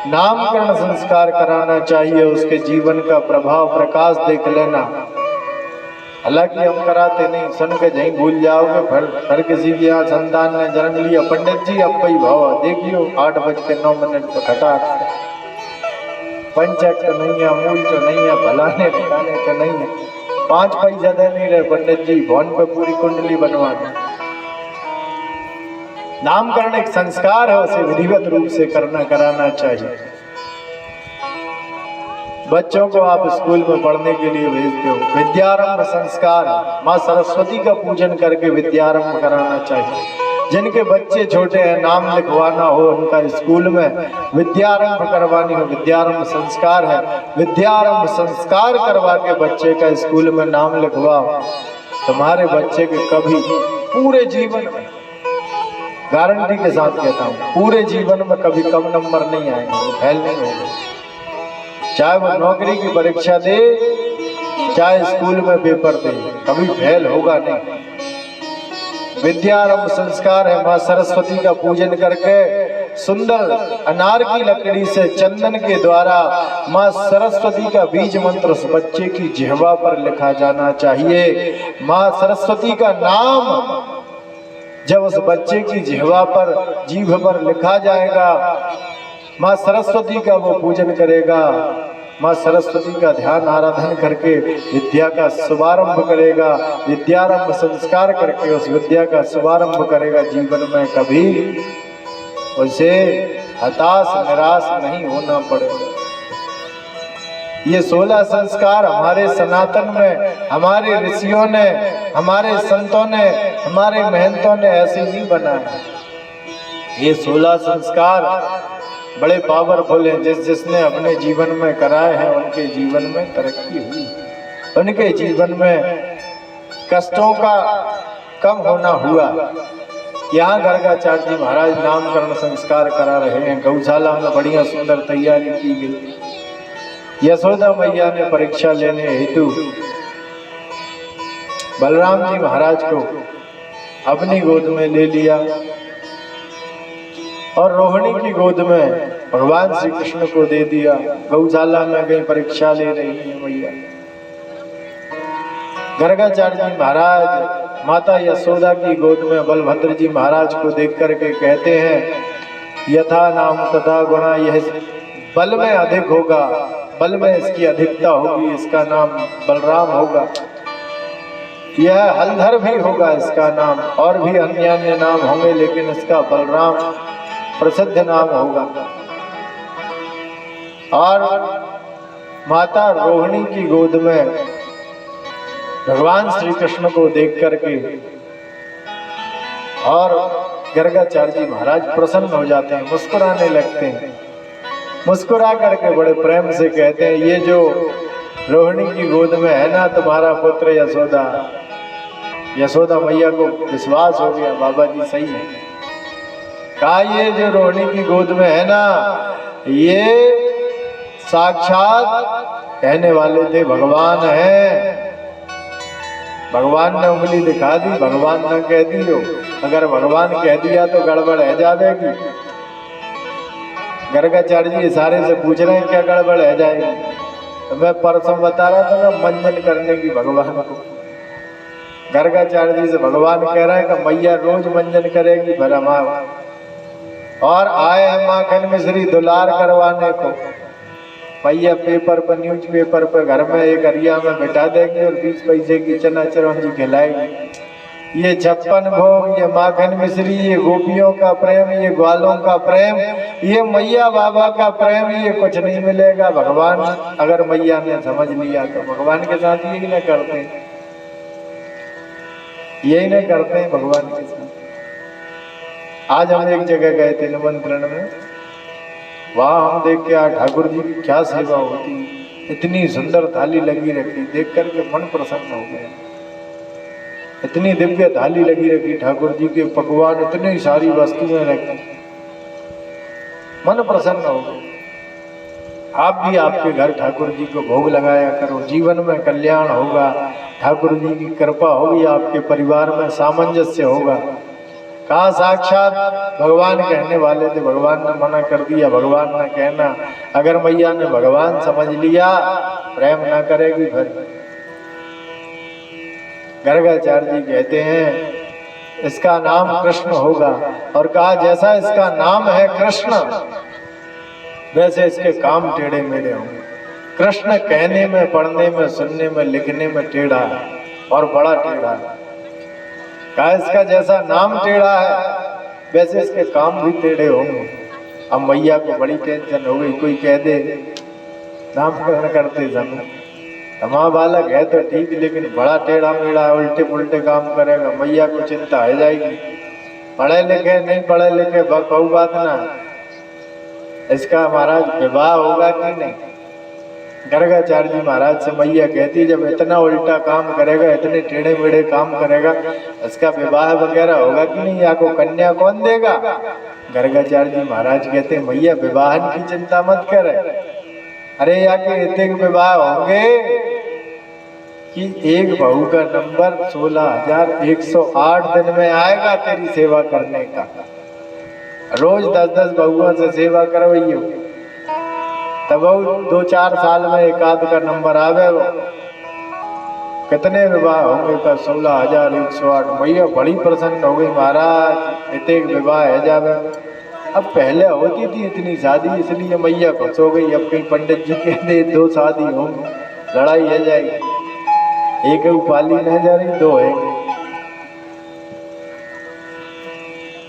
A: नामकरण संस्कार कराना चाहिए। उसके जीवन का प्रभाव प्रकाश देख लेना। हालांकि हम कराते नहीं, सुन के यहीं भूल जाओगे। फिर किसी के यहाँ संतान ने जन्म लिया, पंडित जी अब भाई भाव देखियो 8:09 तो खटाक, पंचक तो नहीं है, अमूल तो नहीं है, फलाने ठिकाने तो नहीं है, 5 पैसा दे नहीं रहे पंडित जी, भवन पे पूरी कुंडली बनवा दे। नामकरण एक संस्कार है, उसे विधिवत रूप से कराना चाहिए। बच्चों को आप स्कूल में पढ़ने के लिए भेजते हो, विद्यारंभ संस्कार, माँ सरस्वती का पूजन करके विद्यारंभ कराना चाहिए। जिनके बच्चे छोटे हैं, नाम लिखवाना हो उनका स्कूल में, विद्यारंभ करवानी हो, विद्यारंभ संस्कार है, विद्यारंभ संस्कार करवा के बच्चे का स्कूल में नाम लिखवाओ। तुम्हारे बच्चे के कभी पूरे जीवन में, गारंटी के साथ कहता हूँ, पूरे जीवन में कभी कम नंबर नहीं आएंगे, फेल नहीं होंगे। चाहे वो नौकरी की परीक्षा दे, चाहे स्कूल में पेपर दे, कभी फेल होगा नहीं। विद्यारंभ संस्कार है, माँ सरस्वती का पूजन करके सुंदर अनार की लकड़ी से चंदन के द्वारा माँ सरस्वती का बीज मंत्र उस बच्चे की जिह्वा पर लिखा जाना चाहिए। माँ सरस्वती का नाम जब उस बच्चे की जिह्वा पर, जीभ पर लिखा जाएगा, माँ सरस्वती का वो पूजन करेगा, माँ सरस्वती का ध्यान आराधन करके विद्या का शुभारंभ करेगा, विद्यारंभ संस्कार करके उस विद्या का शुभारंभ करेगा। जीवन में कभी उसे हताश निराश नहीं होना पड़ेगा। ये 16 संस्कार हमारे सनातन में, हमारे ऋषियों ने, हमारे संतों ने, हमारे महंतों ने ऐसे नहीं बनाए। ये 16 संस्कार बड़े पावरफुल हैं। जिसने अपने जीवन में कराए हैं उनके जीवन में तरक्की हुई, उनके जीवन में कष्टों का कम होना हुआ। यहाँ गर्गाचार्य जी महाराज नामकरण संस्कार करा रहे हैं। गौशाला में बढ़िया सुंदर तैयारी की गई। यशोदा मैया ने परीक्षा लेने हेतु बलराम जी महाराज को अपनी गोद में ले लिया और रोहिणी की गोद में भगवान श्री कृष्ण को दे दिया। गौशाला में गई, परीक्षा ले रही है मैया। गर्गाचार्य जी महाराज माता यशोदा की गोद में बलभद्र जी महाराज को देख करके कहते हैं, यथा नाम तथा गुणा, यह बल में अधिक होगा, बल में इसकी अधिकता होगी, इसका नाम बलराम होगा। यह हलधर भी होगा इसका नाम, और भी अन्य अन्य नाम होंगे, लेकिन इसका बलराम प्रसिद्ध नाम होगा। और माता रोहिणी की गोद में भगवान श्री कृष्ण को देख करके और गर्गाचार्य जी महाराज प्रसन्न हो जाते हैं, मुस्कुराने लगते हैं। मुस्कुरा करके बड़े प्रेम से कहते हैं, ये जो रोहिणी की गोद में है ना तुम्हारा पुत्र यशोदा। यशोदा मैया को विश्वास हो गया, बाबा जी सही है। कहा ये जो रोहिणी की गोद में है ना, ये साक्षात कहने वाले थे भगवान है। भगवान ने उंगली दिखा दी, भगवान ने कह दियो। अगर भगवान कह दिया तो गड़बड़ है जाएगी। गर्गाचार्य जी इशारे से पूछ रहे हैं क्या गड़बड़ है जाएगी। तो मैं परसों बता रहा था ना मंजन करने की भगवान को। गर्गाचार्य जी से भगवान कह रहे हैं कि मैया रोज मंजन करेगी फिर हमारा, और आए हैं माखन मिश्री दुलार करवाने को। भैया पेपर पर, न्यूज पेपर पर घर में एक अरिया में बिठा देंगे और 20 पैसे की चना चिरौंजी खिलाएगी। ये 56 भोग, ये माखन मिश्री, ये गोपियों का प्रेम, ये ग्वालों का प्रेम, ये मैया बाबा का प्रेम, ये कुछ नहीं मिलेगा। भगवान अगर मैया ने समझ लिया तो भगवान के साथ यही न करते, यही न करते हैं भगवान के साथ। आज हम एक जगह गए थे निमंत्रण में, वहां हम देख के ठाकुर जी की क्या सेवा होती, इतनी सुंदर थाली लगी रखी, देख करके मन प्रसन्न हो गया। इतनी दिव्य थाली लगी रखी ठाकुर जी के, पकवान, इतनी सारी वस्तुएं रखी, मन प्रसन्न हो गया। आप भी आपके घर ठाकुर जी को भोग लगाया करो, जीवन में कल्याण होगा, ठाकुर जी की कृपा होगी, आपके परिवार में सामंजस्य होगा। कहा साक्षात भगवान कहने वाले थे, भगवान ने मना कर दिया। भगवान ने कहना, अगर मैया ने भगवान समझ लिया प्रेम ना करेगी फिर। गर्गाचार्य जी कहते हैं इसका नाम कृष्ण होगा, और कहा जैसा इसका नाम है कृष्ण वैसे इसके काम टेढ़े मेढ़े होंगे। कृष्ण कहने में, पढ़ने में, सुनने में, लिखने में टेढ़ा है और बड़ा टेढ़ा है। कहा इसका जैसा नाम टेढ़ा है वैसे इसके काम भी टेढ़े होंगे। अब मैया को बड़ी टेंशन हो गई, कोई कह दे नामकरण करते समय माँ बालक है तो ठीक, लेकिन बड़ा टेढ़ा मेढ़ा उल्टे पुल्टे काम करेगा, मैया को चिंता हो जाएगी। पढ़े लिखे नहीं पढ़े लिखे कोई बात ना, इसका महाराज विवाह होगा कि नहीं। गर्गाचार्य जी महाराज से मैया कहती, जब इतना उल्टा काम करेगा, इतने टेढ़े मेढ़े काम करेगा, इसका विवाह वगैरह होगा कि नहीं, या को कन्या कौन देगा। गर्गाचार्य जी महाराज कहते, मैया विवाह की चिंता मत करे, अरे या के इतने विवाह होंगे कि एक बहू का नंबर 16,108 दिन में आएगा तेरी सेवा करने का। रोज 10-10 बहुओं से सेवा करवाइयो, तब 2-4 साल में एक आध का नंबर आवेगा। कितने विवाह होंगे का 16,108। मैया बड़ी प्रसन्न हो गई, महाराज इतने विवाह है जावे। अब पहले होती थी इतनी शादी, इसलिए मैया खुश हो गई। अब कहीं पंडित जी कहते 2 शादी होंगी, लड़ाई है जाएगी, एक उपाली न जा रही, 2 है।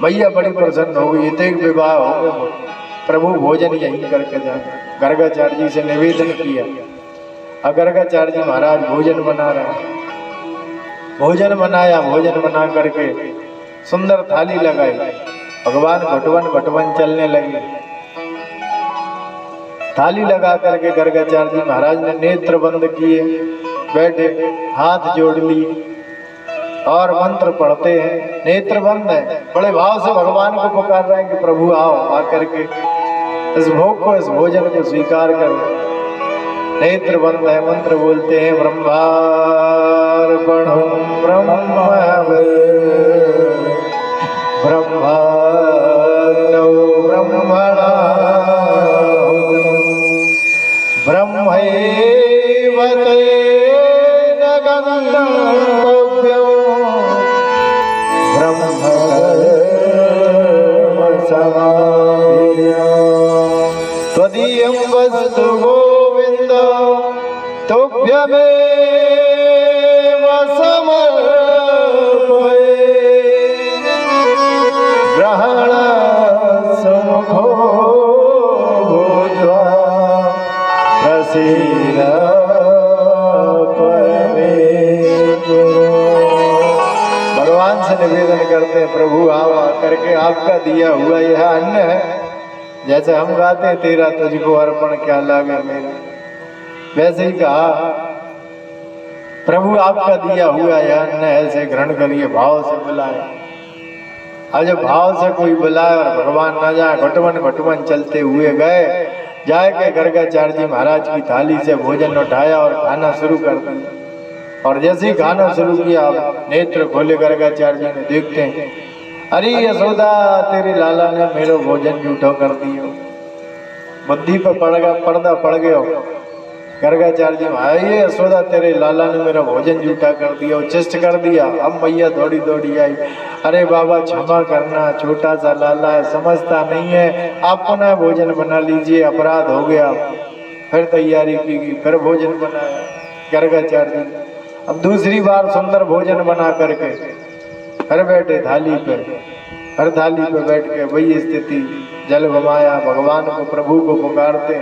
A: मैया बड़ी प्रसन्न हो गई, इतने विवाह हो गए। प्रभु भोजन यहीं करके जा। गर्गाचार्य जी से निवेदन किया। गर्गाचार्य जी महाराज भोजन बना रहे, भोजन बनाया, भोजन बना करके सुंदर थाली लगाई, भगवान घटवन घटवन चलने लगे। थाली लगा करके गर्गाचार्य जी महाराज ने नेत्र बंद किए, बैठे, हाथ जोड़ लिए और मंत्र पढ़ते हैं। नेत्र बंद है, बड़े भाव से भगवान को पुकार रहे हैं कि प्रभु आओ, आकर के इस भोग को, इस भोजन को स्वीकार करो। नेत्र बंद है, मंत्र बोलते हैं, ब्रह्मार्पणं ब्रह्मवे ब्रह्माग्नौ ब्रह्मणा ब्रह्मैव तेन गन्तव्यो ब्रह्मकर्म समाधिना त्वदीयं वस्तु गोविन्द तुभ्यमेव समर्पये ग्रहण सुमुखो भूत्वा प्रसीद भगवान से निवेदन करते हैं, प्रभु आओ, करके आपका दिया हुआ यह अन्न है। जैसे हम गाते हैं, तेरा तुझको अर्पण क्या लागे मेरा, वैसे ही कहा प्रभु आपका दिया हुआ यह अन्न ऐसे ग्रहण करिए, भाव से बुलाए। आज भाव से कोई बुलाए और भगवान ना जाए, घटवन घटवन चलते हुए गए, जाके गर्गाचार्य जी महाराज की थाली से भोजन उठाया और खाना शुरू कर दिया। और जैसे ही खाना शुरू किया, नेत्र खोले गर्गाचार्य जी ने, देखते हैं अरे यशोदा तेरे लाला ने मेरा भोजन झूठो कर दियो, बुद्धि पर पर्दा पड़ गयो। गर्गाचार्य जी महाराज, ये यशोदा तेरे लाला ने मेरा भोजन झूठा कर दिया, उच्छिष्ट कर दिया। अब मैया दौड़ी दौड़ी आई, अरे बाबा क्षमा करना, छोटा सा लाला है, समझता नहीं है, आप पुनः भोजन बना लीजिए, अपराध हो गया। फिर तैयारी की गई, फिर भोजन बनाया गर्गाचार्य जी। अब दूसरी बार सुंदर भोजन बना करके फिर बैठे थाली पे, हर थाली पे बैठ के वही स्थिति, जल घुमाया, भगवान को प्रभु को पुकारते,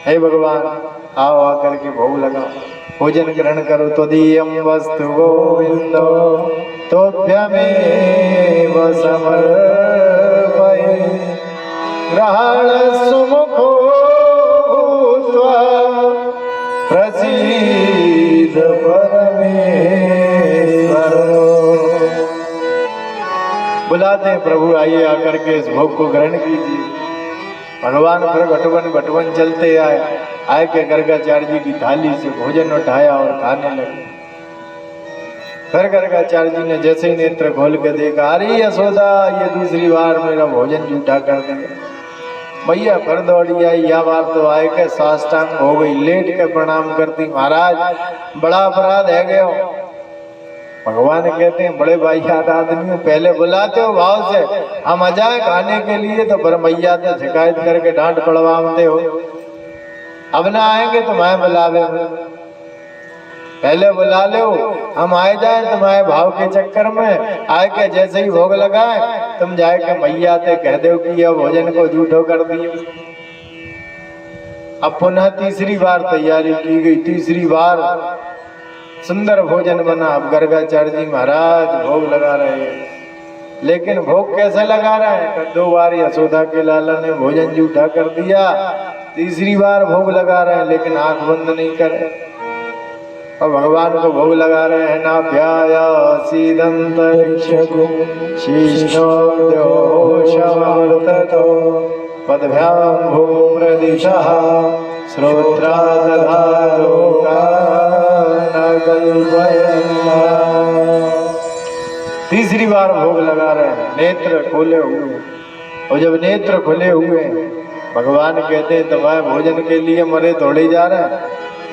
A: हे भगवान आओ आकर के भोग लगा, भोजन ग्रहण करो। तो दीयम वस्तु गोविंदो तोभ्यमेव समर्पये ग्रहण सुमुखो भूत्वा प्रसीद परमेश्वर। बुलाते हैं प्रभु आइए आकर के इस भोग को ग्रहण कीजिए। भगवान फिर घटवन चलते आए के गर्गाचार्य जी की थाली से भोजन उठाया और खाने लगे। फिर गर्गाचार्य जी ने जैसे ही नेत्र खोल के देखा, अरे यशोदा ये दूसरी बार मेरा भोजन जूठा कर दिया। भैया फिर दौड़ी आई, यह बार तो आए के साष्टांग हो गई, लेट के प्रणाम करती, महाराज बड़ा अपराध है गया। भगवान कहते हैं बड़े वाहियात आदमी पहले बुलाते हो भाव से, हम आ जाए खाने के लिए तो फिर मैया से शिकायत करके डांट पड़वाते हो। अब ना आएंगे तुम्हारे बुलावे, पहले बुला लो, हम आए जाए तुम्हारे भाव के चक्कर में। आए के जैसे ही भोग लगाए तुम जाए के मैया से कह दो कि यह भोजन को झूठो कर दियो। अब पुनः तीसरी बार तैयारी की गई, तीसरी बार सुंदर भोजन बना। अब गर्गाचार्य जी महाराज भोग लगा रहे हैं, लेकिन भोग कैसे लगा रहे हैं? 2 बार यशोदा के लाला ने भोजन जूठा कर दिया, तीसरी बार भोग लगा रहे हैं, लेकिन आंख बंद नहीं करे और भगवान को भोग लगा रहे हैं। नाभ्याया सीदंतरिक्षगो शीर्षोद्योषवर्ततो पदभ्यां भूम्रदिशः श्रोत्रादधालोकानकल्पयन्। तीसरी बार भोग लगा रहे हैं, नेत्र खोले हुए, और जब नेत्र खुले हुए भगवान कहते हैं तुम्हारे भोजन के लिए मरे थोड़े जा रहे हैं,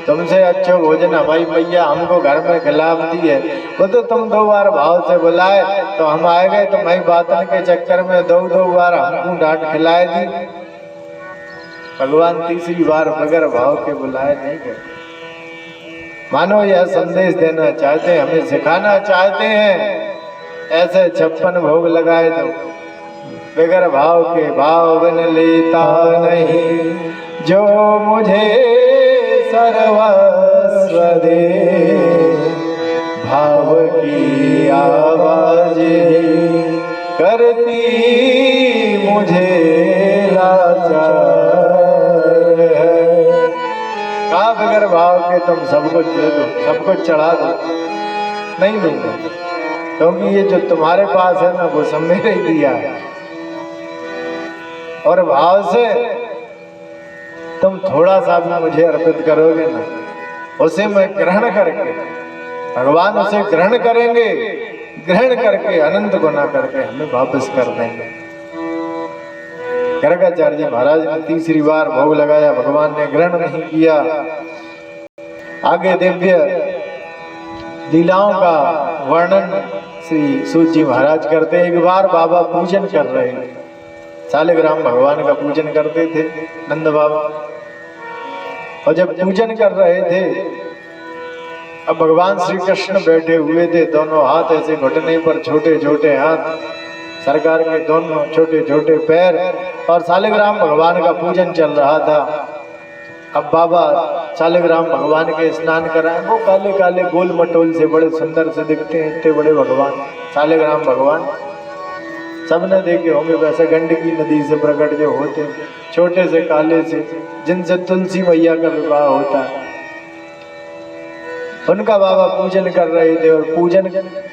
A: तुमसे अच्छा भोजन हमारी मैया हमको घर में खिलाती है। वो तो तुम 2 बार भाव से बुलाए तो हम आए गए, तुम्हारी बातन के चक्कर में 2 बार हमको डांट खिलाए दी। भगवान तीसरी बार बगैर भाव के बुलाए नहीं गए। मानो यह संदेश देना चाहते हैं, हमें सिखाना चाहते हैं, ऐसे 56 भोग लगाए तो बगैर भाव के, भाव बन लेता नहीं जो मुझे सर्वस्व दे, भाव की आवाज करती मुझे लाचार है। कहा बगैर भाव के तुम सब कुछ दे दो, सब कुछ चढ़ा दो, नहीं दूंगा, क्योंकि ये जो तुम्हारे पास है ना वो सब मेरे ही दिया है। और भाव से तुम थोड़ा सा भी मुझे अर्पित करोगे ना, उसे मैं ग्रहण करके, भगवान उसे ग्रहण करेंगे, ग्रहण करके अनंत गुना करके हमें वापस कर देंगे। गर्गाचार्य जी महाराज ने तीसरी बार भोग लगाया, भगवान ने ग्रहण नहीं किया। आगे दिव्य लीलाओं का वर्णन श्री सूत जी महाराज करते। एक बार बाबा पूजन कर रहे थे, शालिग्राम भगवान का पूजन करते थे नंद बाबा, और जब पूजन कर रहे थे अब भगवान श्री कृष्ण बैठे हुए थे, दोनों हाथ ऐसे घुटने पर, छोटे छोटे हाथ, सरकार के दोनों छोटे छोटे पैर, और शालिग्राम भगवान का पूजन चल रहा था। अब बाबा शालिग्राम भगवान के स्नान कराएं, वो काले काले गोल मटोल से बड़े सुंदर से दिखते हैं, इतने बड़े भगवान शालिग्राम भगवान, सबने देखे होंगे वैसे गंडकी नदी से प्रकट जो होते, छोटे से काले से, जिनसे तुलसी मैया का विवाह होता है, उनका बाबा पूजन कर रहे थे। और पूजन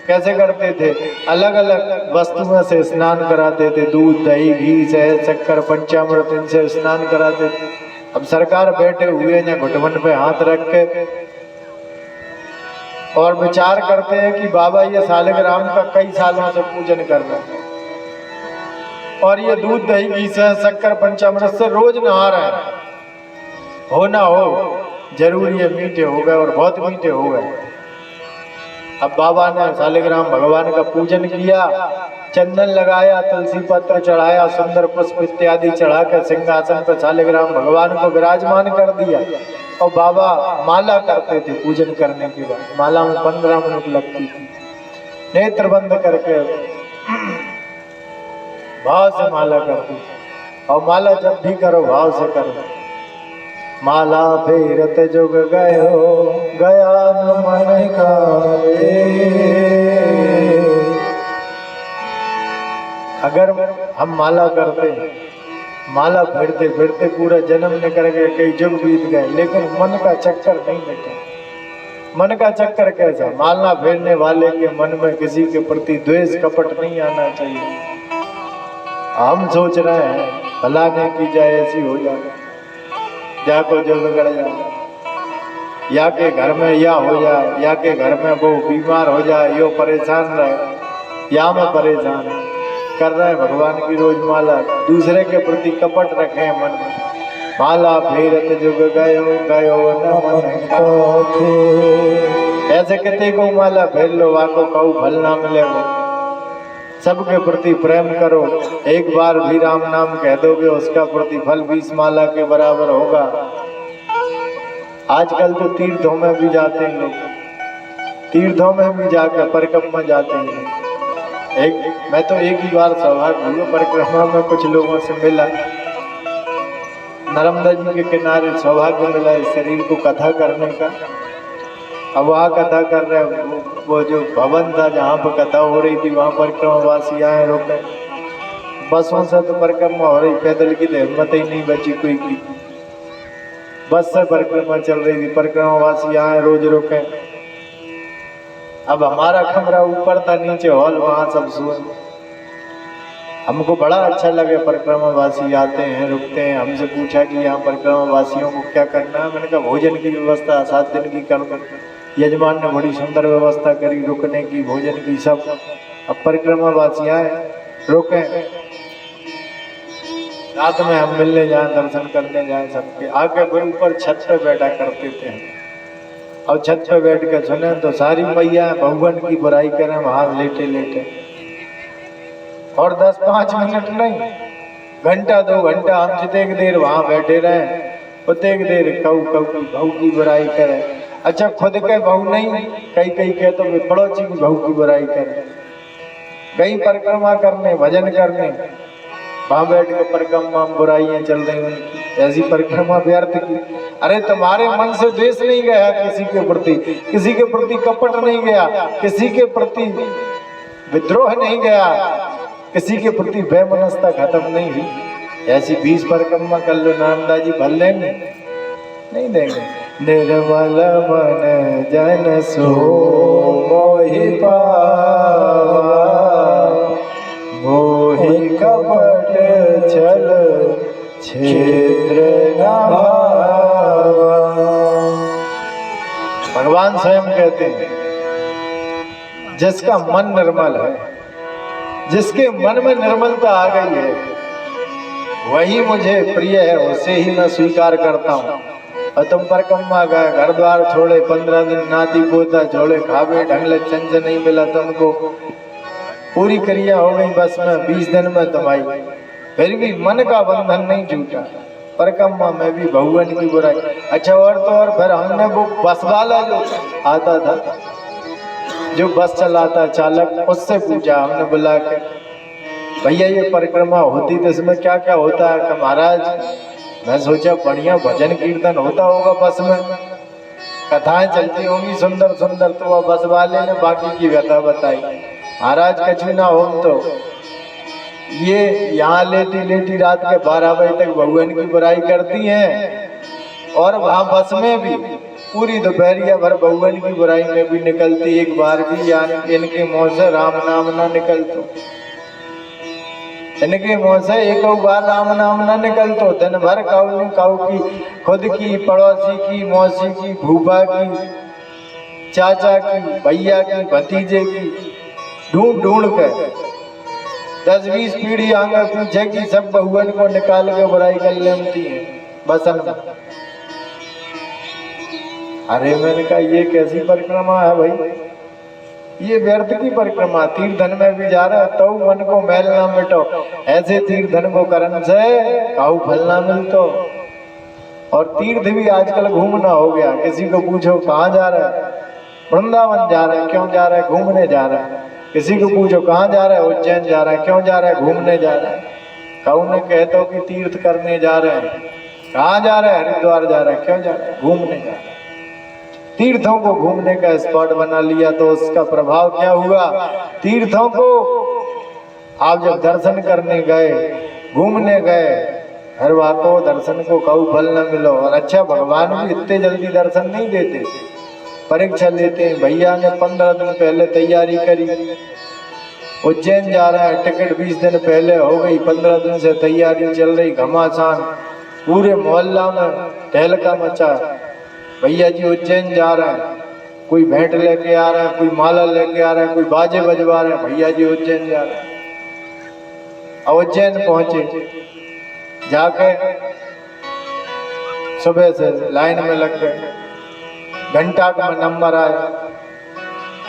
A: कैसे करते थे? अलग अलग वस्तुओं से स्नान कराते थे, दूध दही घी शहद शक्कर पंचामृत, इनसे स्नान कराते थे। अब सरकार बैठे हुए हैं घुटमन पे हाथ रख के और विचार करते हैं कि बाबा ये शालिग्राम का कई सालों से पूजन कर रहे हैं, और ये दूध दही घी शहद शक्कर पंचामृत से रोज नहा रहे हैं, हो ना हो जरूर ये मीठे हो गए और बहुत मीठे हो गए। अब बाबा ने शालिग्राम भगवान का पूजन किया, चंदन लगाया, तुलसी पत्र चढ़ाया, सुंदर पुष्प इत्यादि चढ़ाकर सिंहासन पर शालिग्राम भगवान को विराजमान कर दिया। और बाबा माला करते थे पूजन करने के बाद, माला में 15 मिनट लगती थी। नेत्र बंद करके भाव से माला करती। और माला जब भी करो भाव से करो। माला फेरत जुग गयो गया न मन का अगर हम माला करते, माला फेरते फेरते पूरा जन्म निकल गए, कई जुग बीत गए, लेकिन मन का चक्कर नहीं मिटा। मन का चक्कर कैसा? माला फेरने वाले के मन में किसी के प्रति द्वेष कपट नहीं आना चाहिए। हम सोच रहे हैं भला नहीं की जाए ऐसी हो जाए, या को जो बिगड़ जाए, या के घर में या हो जाए, या के घर में वो बीमार हो जाए, यो परेशान रहे, या मैं परेशान कर रहे हैं भगवान की रोज माला, दूसरे के प्रति कपट रखे मन में। माला फेरत जुग गयो गयो न मन का ऐसे कितने को माला फेर लो, वाको कहू फल ना मिलेगा। सबके प्रति प्रेम करो, एक बार भी राम नाम कह दोगे उसका प्रतिफल 20 माला के बराबर होगा। आजकल तो तीर्थों में भी जाते हैं लोग, तीर्थों में भी जाकर परिक्रमा जाते हैं। मैं तो एक ही बार सौभाग्य हुआ परिक्रमा में कुछ लोगों से मिला, नर्मदा जी के किनारे सौभाग्य मिला इस शरीर को कथा करने का। अब वहाँ कथा कर रहे, वो जो भवन था जहाँ पर कथा हो रही थी वहाँ परिक्रमावासी आए, रुके। बसों से तो परिक्रमा हो रही, पैदल की तो हिम्मत ही नहीं बची कोई की। बस से परिक्रमा चल रही थी, परिक्रमावासी आए, रोज रुके। अब हमारा कमरा ऊपर था, नीचे हॉल, वहाँ सब सोए। हमको बड़ा अच्छा लगे, परिक्रमावासी आते हैं, रुकते हैं। हमसे पूछा कि यहाँ परिक्रमावासियों को क्या करना है। मैंने कहा भोजन की व्यवस्था 7 दिन की कर। यजमान ने बड़ी सुंदर व्यवस्था करी रुकने की, भोजन की, सब। अब परिक्रमावासी आए, रुके, रात में हम मिलने जाए, दर्शन करने जाए सबके। आके फिर ऊपर छत पे बैठा करते थे। और छत पे बैठ कर सुने तो सारी मैया भगवान की बुराई करें वहां लेटे लेटे। और 10-5 मिनट नहीं, घंटा 2 घंटा हम जितने देर वहां बैठे रहे, उतने देर बहू की बुराई करे। अच्छा खुद के बहू नहीं, कई कह तो पड़ोसी की बहू की बुराई करे। कहीं परिक्रमा करने, भजन करने, वहां बैठ के परिक्रमा बुराइयां चल रही उनकी, ऐसी परिक्रमा व्यर्थ की। अरे तुम्हारे मन से द्वेष नहीं गया किसी के प्रति, किसी के प्रति कपट नहीं गया, किसी के प्रति विद्रोह नहीं गया, किसी के प्रति वैमनस्यता खत्म नहीं हुई। ऐसी 20 परिक्रमा कर लो, नामदा जी भल लेंगे? नहीं देंगे। निर्मल मन जन सो मोहि पावा, मोहि कपट छल क्षेत्र न भावा। भगवान स्वयं कहते हैं जिसका मन निर्मल है, जिसके मन में निर्मलता आ गई है, वही मुझे प्रिय है, उसे ही मैं स्वीकार करता हूँ। और तुम परिक्रमा गए, घर द्वार छोड़े, 15 दिन नाती पोता छोड़े, खावे ढंगले चंज नहीं मिला तुमको, पूरी क्रिया हो गई बस में 20 दिन में तुम्हारी, फिर भी मन का बंधन नहीं छूटा। परिक्रमा में भी भगवान की बुराई। अच्छा और तो और फिर हमने वो बस वाला जो आता था, जो बस चलाता चालक, उससे पूछा हमने बुला के, भैया ये परिक्रमा होती तो इसमें क्या क्या होता है? कि महाराज मैं सोचा बढ़िया भजन कीर्तन होता होगा बस में, कथाएं चलती होंगी सुंदर सुंदर। तो वह बस वाले ने बाकी की व्यथा बताई। महाराज कछु ना हो तो ये यहाँ लेटी लेटी रात के 12 बजे तक भगवान की बुराई करती हैं, और वहाँ बस में भी पूरी दोपहरिया भर भगवान की बुराई में भी निकलती। एक बार भी यानी इनके मुँह से राम नाम ना निकलतो, इनके मुँह से एक बार राम नाम ना निकलतो। दिन भर काऊ की, खुद की, पड़ोसी की, मौसी की, भूपा की, चाचा की, भैया की, भतीजे की, ढूंढ ढूंढ के 10-20 पीढ़ी आगे पीछे की सब भगवान को निकाल के बुराई कर लेती है बसन में। अरे मैंने कहा ये कैसी परिक्रमा है भाई, ये व्यर्थ की परिक्रमा। तीर्थन में भी जा रहा है तो मन को मैल ना मिटो, ऐसे तीर्थन को करन से काऊ फल ना मिलतो। और तीर्थ भी आजकल घूमना हो गया। किसी को पूछो कहाँ जा रहा है? वृंदावन जा रहा है। क्यों जा रहा है? घूमने जा रहा है। किसी को पूछो कहाँ जा रहा है, उज्जैन जा रहा है। क्यों जा रहा है? घूमने जा रहा है। कौन ने कहते हो कि तीर्थ करने जा रहे हैं। कहाँ जा रहा है? हरिद्वार जा रहा है। क्यों जा रहा है? घूमने जा रहा है। तीर्थों को घूमने का स्पॉट बना लिया तो उसका प्रभाव क्या हुआ? तीर्थों को आप जब दर्शन करने गए, घूमने गए, हर बात को दर्शन को कहू फल न मिलो। और अच्छा, भगवान भी इतने जल्दी दर्शन नहीं देते, परीक्षा लेते हैं। भैया ने 15 दिन पहले तैयारी करी, उज्जैन जा रहा है, टिकट 20 दिन पहले हो गई, 15 दिन से तैयारी चल रही, घमासान, पूरे मोहल्ला में तहलका मचा। भैया जी उज्जैन जा रहे हैं, कोई भेंट लेके आ रहा है, कोई माला लेके आ रहा है, कोई बाजे बजवा रहे हैं, भैया जी उज्जैन जा रहे हैं। अब उज्जैन पहुंचे, जाके सुबह से लाइन में लग गए। घंटा में नंबर आया,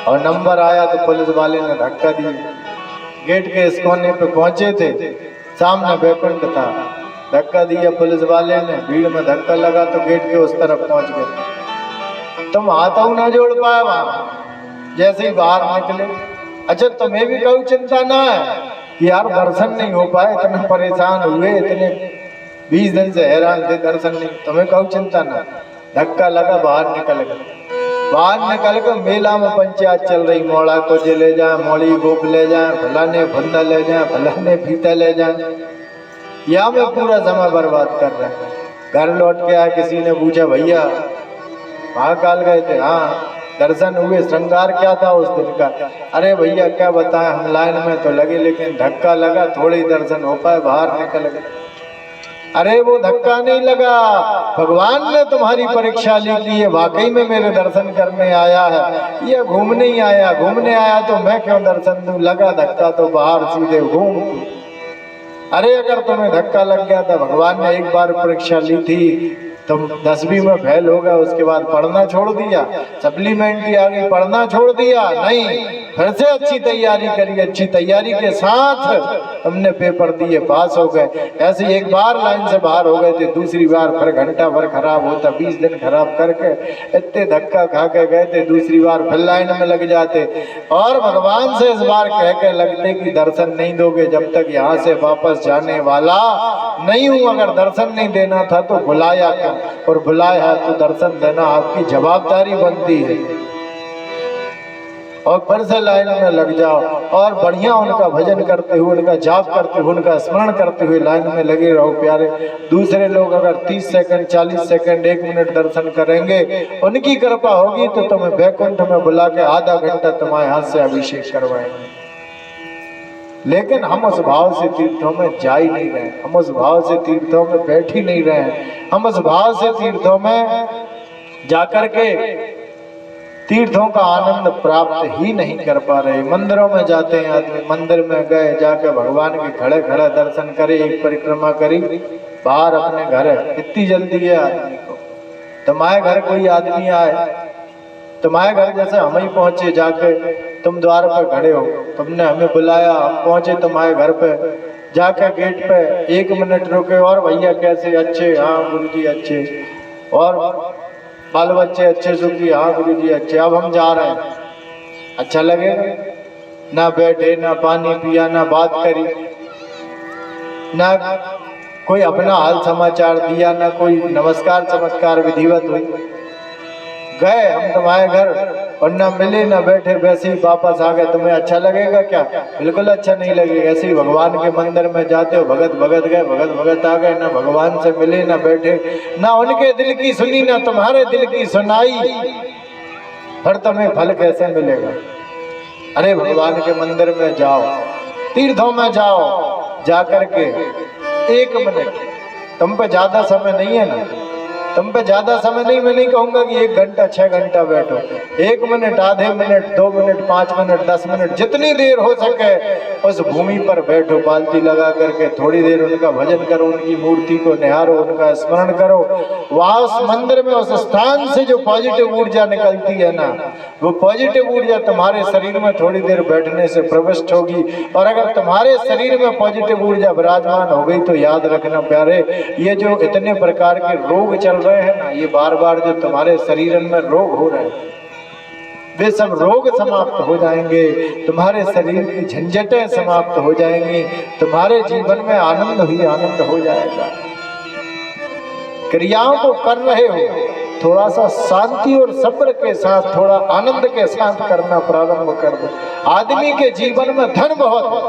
A: और नंबर आया तो पुलिस वाले ने धक्का दिया। गेट के इस कोने पे पहुंचे थे, सामने बैकुंठ था, धक्का दिया पुलिस वाले ने, भीड़ में धक्का लगा तो गेट के उस तरफ पहुंच गए। तुम हाथों ना जोड़ पाए वहां, जैसे ही बाहर निकले। अच्छा, तुम्हें भी कोई चिंता ना है कि यार दर्शन नहीं हो पाए, इतने परेशान हुए, इतने 20 दिन से हैरान थे, दर्शन नहीं, तुम्हें कोई चिंता ना। धक्का लगा, बाहर निकल गए। बाहर निकल कर मेला में पंचायत चल रही, मोड़ा को जे ले जाए, मोड़ी गोप ले जाए, फलाने फंदा ले जाए, फलाने फीता ले जाए, या में पूरा समय बर्बाद कर रहे हैं। घर लौट के आया, किसी ने पूछा भैया महाकाल गए थे? हाँ। दर्शन हुए? श्रृंगार क्या था उस दिन का? अरे भैया क्या बताएं, हम लाइन में तो लगे, लेकिन धक्का लगा, थोड़े ही दर्शन हो पाए, बाहर निकल गए। अरे वो धक्का नहीं लगा, भगवान ने तुम्हारी परीक्षा ली कि ये वाकई में मेरे दर्शन करने आया है, ये घूमने ही आया। घूमने आया तो मैं क्यों दर्शन दूं? लगा धक्का तो बाहर सीधे घूम। अरे अगर तुम्हें धक्का लग गया था, भगवान ने एक बार परीक्षा ली थी, तुम 10वीं में फेल हो गए, उसके बाद पढ़ना छोड़ दिया, सप्लीमेंट्री आ गई, पढ़ना छोड़ दिया? नहीं, फिर से अच्छी तैयारी करी, अच्छी तैयारी के साथ तुमने पेपर दिए, पास हो गए। ऐसे एक बार लाइन से बाहर हो गए थे, दूसरी बार फिर घंटा भर खराब होता, 20 दिन खराब करके इतने धक्का खा के गए थे, दूसरी बार फिर लाइन में लग जाते, और भगवान से इस बार कह के लगते कि दर्शन नहीं दोगे जब तक यहाँ से वापस जाने वाला नहीं हूँ। अगर दर्शन नहीं देना था तो बुलाया क्या, और बुलाया है तो दर्शन देना आपकी जवाबदारी बनती है। और फिर से लाइन में लग जाओ, और बढ़िया उनका भजन करते हुए, उनका जाप करते हुए, उनका स्मरण करते हुए लाइन में लगे रहो प्यारे। दूसरे लोग अगर 30 सेकंड, 40 सेकंड, 1 मिनट दर्शन करेंगे, उनकी कृपा होगी तो तुम्हें वैकुंठ में बुला के आधा घंटा तुम्हारे हाथ से अभिषेक करवाएंगे। लेकिन हम उस भाव से तीर्थों में जा ही नहीं रहे, हम उस भाव से तीर्थों में बैठ ही नहीं रहे, हम उस भाव से तीर्थों में जाकर के तीर्थों का आनंद प्राप्त ही नहीं कर पा रहे। मंदिरों में जाते हैं आदमी, मंदिर में गए, जाकर भगवान के खड़े खड़े दर्शन करे, एक परिक्रमा करी, बाहर अपने घर है। इतनी जल्दी है आदमी को। तुम्हारे घर कोई आदमी आए, तुम्हारे घर जैसे हम ही पहुंचे, जाके तुम द्वार पर खड़े हो, तुमने हमें बुलाया, हम पहुंचे तुम्हारे घर पे, जाकर गेट पे 1 मिनट रुके, और भैया कैसे? अच्छे? हाँ गुरुजी अच्छे। और बाल बच्चे अच्छे? सुखी? हाँ गुरुजी अच्छे। अब हम जा रहे हैं, अच्छा लगेगा? ना बैठे, ना पानी पिया, ना बात करी, ना कोई अपना हाल समाचार दिया, ना कोई नमस्कार चमत्कार विधिवत हुई। गए हम तुम्हारे घर और ना मिले ना बैठे, वैसे ही वापस आ गए, तुम्हें अच्छा लगेगा क्या? बिल्कुल अच्छा नहीं लगेगा। ऐसे ही भगवान के मंदिर में जाते हो, भगत भगत गए, भगत भगत आ गए, ना भगवान से मिले ना बैठे, ना उनके दिल की सुनी ना तुम्हारे दिल की सुनाई, फिर तुम्हें फल कैसे मिलेगा? अरे भगवान के मंदिर में जाओ, तीर्थों में जाओ, जाकर के 1 मिनट, तुम पे ज्यादा समय नहीं है ना, तुम पे ज्यादा समय नहीं, मैं नहीं कहूंगा कि 1 घंटा 6 घंटा बैठो, 1 मिनट, आधे मिनट, 2 मिनट, 5 मिनट, 10 मिनट, जितनी देर हो सके उस भूमि पर बैठो, बाल्टी लगा करके थोड़ी देर उनका भजन करो, उनकी मूर्ति को निहारो, उनका स्मरण करो। वहां उस मंदिर में, उस स्थान से जो पॉजिटिव ऊर्जा निकलती है ना, वो पॉजिटिव ऊर्जा तुम्हारे शरीर में थोड़ी देर बैठने से प्रविष्ट होगी। और अगर तुम्हारे शरीर में पॉजिटिव ऊर्जा विराजमान हो गई तो याद रखना प्यारे, ये जो इतने प्रकार के रोग चल रहे हैं ना, ये बार बार जो तुम्हारे शरीर में रोग हो रहे हैं, वे सब रोग समाप्त हो जाएंगे, तुम्हारे शरीर की झंझटें समाप्त हो जाएंगी, तुम्हारे जीवन में आनंद ही आनंद हो जाएगा। क्रियाओं को कर रहे हो, थोड़ा सा शांति और सब्र के साथ, थोड़ा आनंद के साथ करना प्रारंभ कर दो। आदमी के जीवन में धन बहुत है,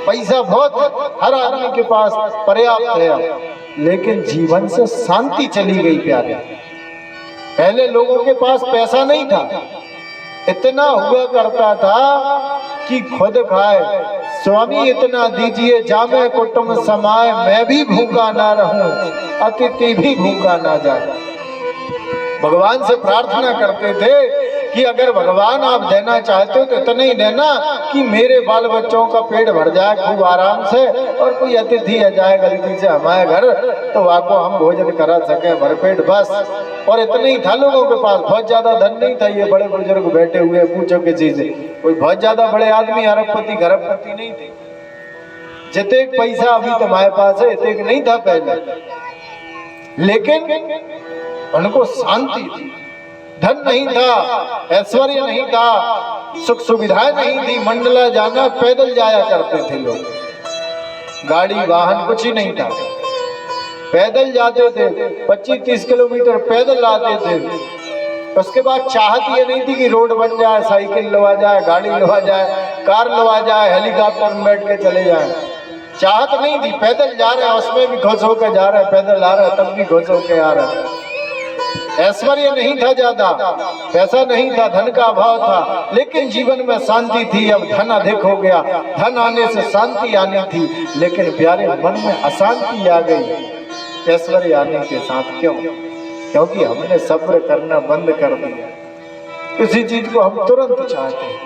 A: पैसा बहुत है, हर आदमी के पास पर्याप्त है, लेकिन जीवन से शांति चली गई प्यारे। पहले लोगों के पास पैसा नहीं था, इतना हुआ करता था कि खुद खाए, स्वामी इतना दीजिए जामे कुटुंब समाए, मैं भी भूखा ना रहूं, अतिथि भी भूखा ना जाए। भगवान से प्रार्थना करते थे कि अगर भगवान आप देना चाहते हो तो इतना ही देना कि मेरे बाल बच्चों का पेट भर जाए खूब आराम से, और कोई अतिथि आ जाए गलती से हमारे घर तो वाको हम भोजन करा सके भरपेट, बस। और इतना ही था लोगों के पास, बहुत ज्यादा धन नहीं था। ये बड़े बुजुर्ग बैठे हुए, पूछो किसी से, कोई बहुत ज्यादा बड़े आदमी अरबपति घरबपति नहीं थे। जितने पैसा अभी तुम्हारे पास है इतने नहीं था पहले, लेकिन उनको शांति थी। धन नहीं था, ऐश्वर्य नहीं था, सुख सुविधाएं नहीं थी। मंडला जाना पैदल जाया करते थे लोग, गाड़ी वाहन कुछ ही नहीं था, पैदल जाते थे। 25-30 किलोमीटर पैदल आते थे। उसके बाद चाहत ये नहीं थी कि रोड बन जाए, साइकिल लवा जाए, गाड़ी लवा जाए, कार लवा जाए, हेलीकॉप्टर में बैठ के चले जाए। चाहत नहीं थी, पैदल जा रहे हैं, उसमें भी खुश होकर जा रहे हैं, पैदल आ रहे हैं तब भी खुश होकर आ रहे हैं। ऐश्वर्य नहीं था ज्यादा, पैसा नहीं था, धन का अभाव था, लेकिन जीवन में शांति थी। अब धन अधिक हो गया, धन आने से शांति आनी थी, लेकिन प्यारे मन में अशांति आ गई ऐश्वर्य आने के साथ। क्यों? क्योंकि हमने सब्र करना बंद कर दिया। किसी चीज को हम तुरंत चाहते हैं,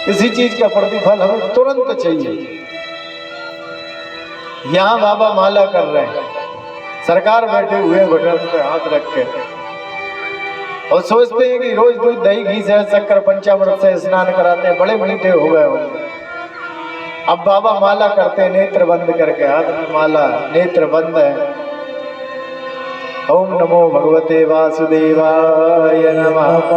A: किसी चीज का प्रतिफल हमें तुरंत चाहिए। यहाँ बाबा माला कर रहे हैं, सरकार बैठे हुए घुटन पे हाथ रख के, और सोचते हैं कि रोज दूध दही घी से शक्कर पंचामृत से स्नान कराते हैं, बड़े मीठे हो गए होंगे। अब बाबा माला करते हैं नेत्र बंद करके, हाथ में माला, नेत्र बंद है। ओम नमो भगवते वासुदेवाय नमः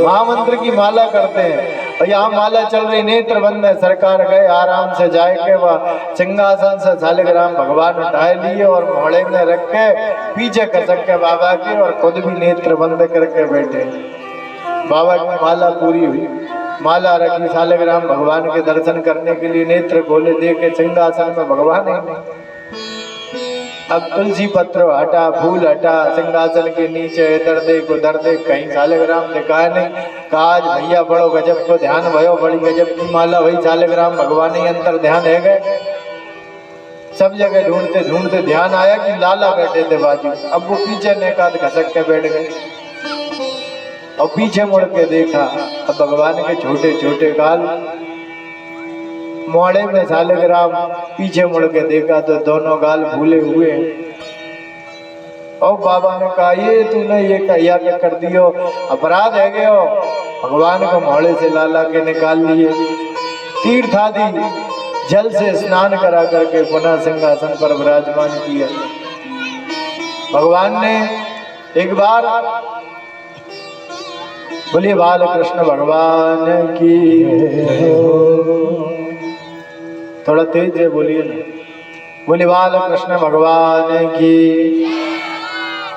A: महामंत्र की माला करते हैं। और यहाँ माला चल रही, नेत्र बंद है। सरकार गए आराम से जाए के वह सिंहासन से शालिग्राम भगवान उठाए लिए और मोहड़े में रख के पीछे खसक के बाबा के, और खुद भी नेत्र बंद करके बैठे। बाबा की माला पूरी हुई, माला रखी, शालिग्राम भगवान के दर्शन करने के लिए नेत्र खोले, देखे सिंहासन में भगवान ही नहीं। अब तुलसी पत्र हटा, फूल हटा, सिंहासन के नीचे इधर देख उधर देख, कहीं शालिग्राम दिखाया नहीं। कहा आज भैया बड़ो गजब को ध्यान भयो, बड़ी गजब की माला वही शालिग्राम भगवान ही अंतर ध्यान है गए। सब जगह ढूंढते ढूंढते ध्यान आया कि लाला बैठे थे बाजू। अब वो पीछे ने काद खसक के बैठ गए और पीछे मुड़ के देखा, अब भगवान के छोटे छोटे गाल, मोड़े में शालिग्राम, पीछे मुड़ के देखा तो दोनों गाल भूले हुए। और बाबा ने कहा ये तूने ये क्या कर दियो, अपराध है गयो। भगवान को मोड़े से लाला के निकाल लिए, तीर्थ आदि जल से स्नान करा करके पुनः सिंहासन पर विराजमान किया। भगवान ने एक बार, बोलिए बाल कृष्ण भगवान की, थोड़ा तेज है बोलिए ना, बोले बाल कृष्ण भगवान की।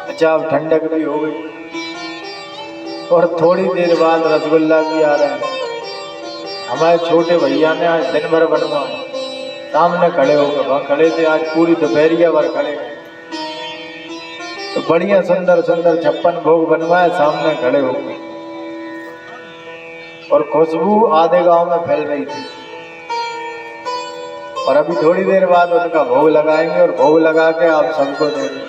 A: अच्छा अब ठंडक भी हो गई और थोड़ी देर बाद रसगुल्ला भी आ रहे हैं। हमारे छोटे भैया ने आज दिन भर बनवाए, सामने खड़े होकर, वहाँ खड़े थे आज पूरी दोपहरिया भर खड़े, तो बढ़िया सुंदर सुंदर 56 भोग बनवाए सामने खड़े होकर, और खुशबू आधे गांव में फैल रही थी। और अभी थोड़ी देर बाद उनका भोग लगाएंगे और भोग लगा के आप सबको देंगे।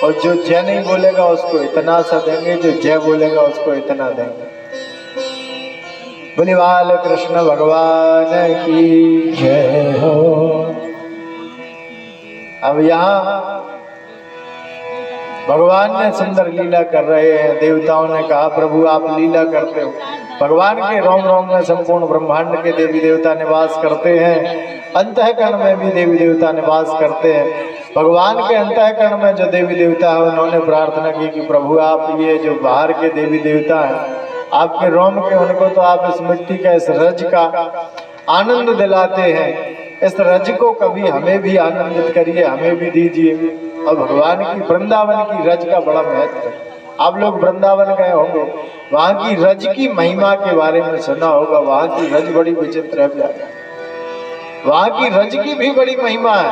A: और जो जय नहीं बोलेगा उसको इतना सा देंगे, जो जय बोलेगा उसको इतना देंगे। बोले बाल कृष्ण भगवान की जय हो। अब यहाँ भगवान ने सुंदर लीला कर रहे हैं। देवताओं ने कहा प्रभु आप लीला करते हो। भगवान के रोम रोम में संपूर्ण ब्रह्मांड के देवी देवता निवास करते हैं, अंतःकरण में भी देवी देवता निवास करते हैं। भगवान के अंतःकरण में जो देवी देवता है उन्होंने प्रार्थना की कि प्रभु आप ये जो बाहर के देवी देवता हैं आपके रोम के उनको तो आप इस मिट्टी का, इस रज का आनंद दिलाते हैं। इस रज को कभी हमें भी आनंदित करिए, हमें भी दीजिए। और भगवान की वृंदावन की रज का बड़ा महत्व है। आप लोग वृंदावन गए होंगे, वहाँ की रज की महिमा के बारे में सुना होगा। वहाँ की रज बड़ी विचित्र है प्यारे, वहाँ की रज की भी बड़ी महिमा है।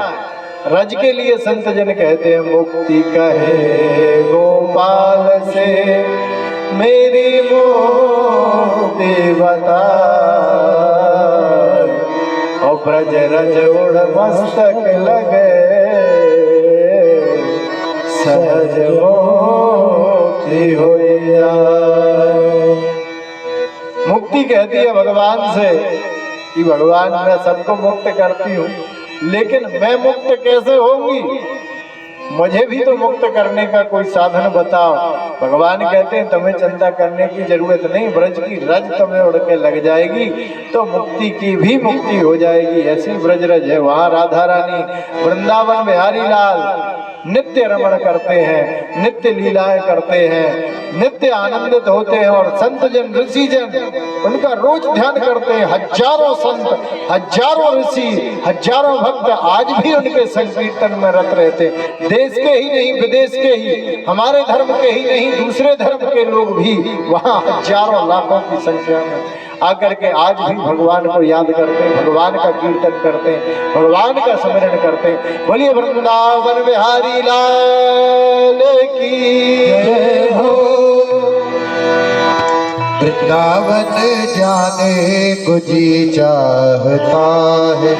A: रज के लिए संत जन कहते हैं, मुक्ति कहे गोपाल से मेरी मुक्ति बता, और ब्रज रज उड़ मस्तक लगे सहज मुक्ति होइया। मुक्ति कहती है भगवान से कि भगवान मैं सबको मुक्त करती हूँ, लेकिन मैं मुक्त कैसे होंगी, मुझे भी तो मुक्त करने का कोई साधन बताओ। भगवान कहते हैं तुम्हें चिंता करने की जरूरत नहीं, ब्रज की रज तुम्हें उड़ के लग जाएगी तो मुक्ति की भी मुक्ति हो जाएगी। ऐसी ब्रज रज है वहाँ। राधा रानी वृंदावन बिहारी लाल नित्य रमण करते हैं, नित्य लीलाएं करते हैं, नित्य आनंदित होते हैं। और संत जन, ऋषि जन उनका रोज ध्यान करते हैं। हजारों संत, हजारों ऋषि, हजारों भक्त आज भी उनके संकीर्तन में रत रहते हैं। देश के ही नहीं, विदेश के ही, हमारे धर्म के ही नहीं, दूसरे धर्म के लोग भी वहाँ हजारों लाखों की संख्या में आकर के आज भी भगवान को याद करते हैं, भगवान का कीर्तन करते हैं, भगवान का स्मरण करते हैं। बोलिए वृंदावन बिहारी लाल की जय हो।
B: वृंदावन जाने को जी चाहता है,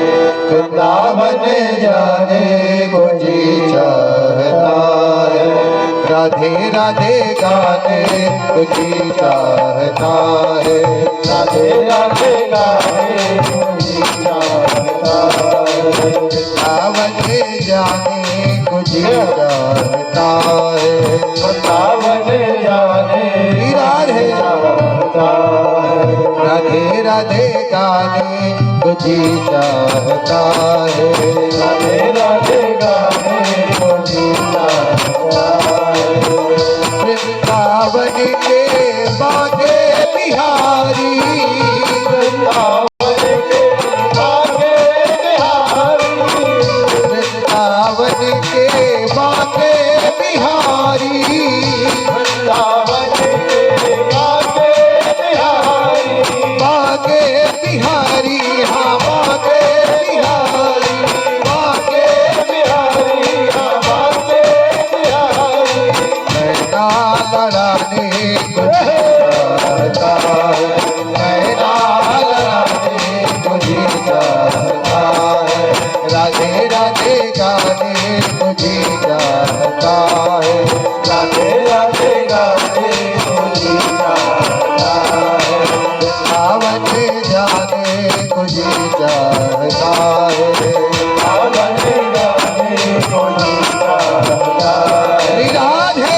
B: वृंदावन जाने को जी चाहता है, राधे राधे गाने को जी चाहता है,
A: राधे राधे गाने को जी चाहता है,
B: वृंदावन जाने को जी चाहता है,
A: वृंदावन जाने
B: राधे
A: चाहता है,
B: राधे राधे गाने को जी चाहता है,
A: राधे राधे गाने को जी चाहता है।
B: वृंदावन के बागे बिहारी,
A: वृंदावन के बागे बिहारी,
B: वृंदावन के बागे बिहारी,
A: वृंदावन के बागे बिहारी,
B: बागे बिहारी, हाँ बागे बिहारी,
A: बागे बिहारी, हाँ बागे बिहारी।
B: नैना लड़ाने को जी चाहता है, नैना लड़ाने को जी चाहता है, राधे राधे गाने को जी चाहता है,
A: राधे राधे गाने को जी चाहता है,
B: वृंदावन जाने को जी चाहता है,
A: वृंदावन गाने को जी चाहता है।
B: राधे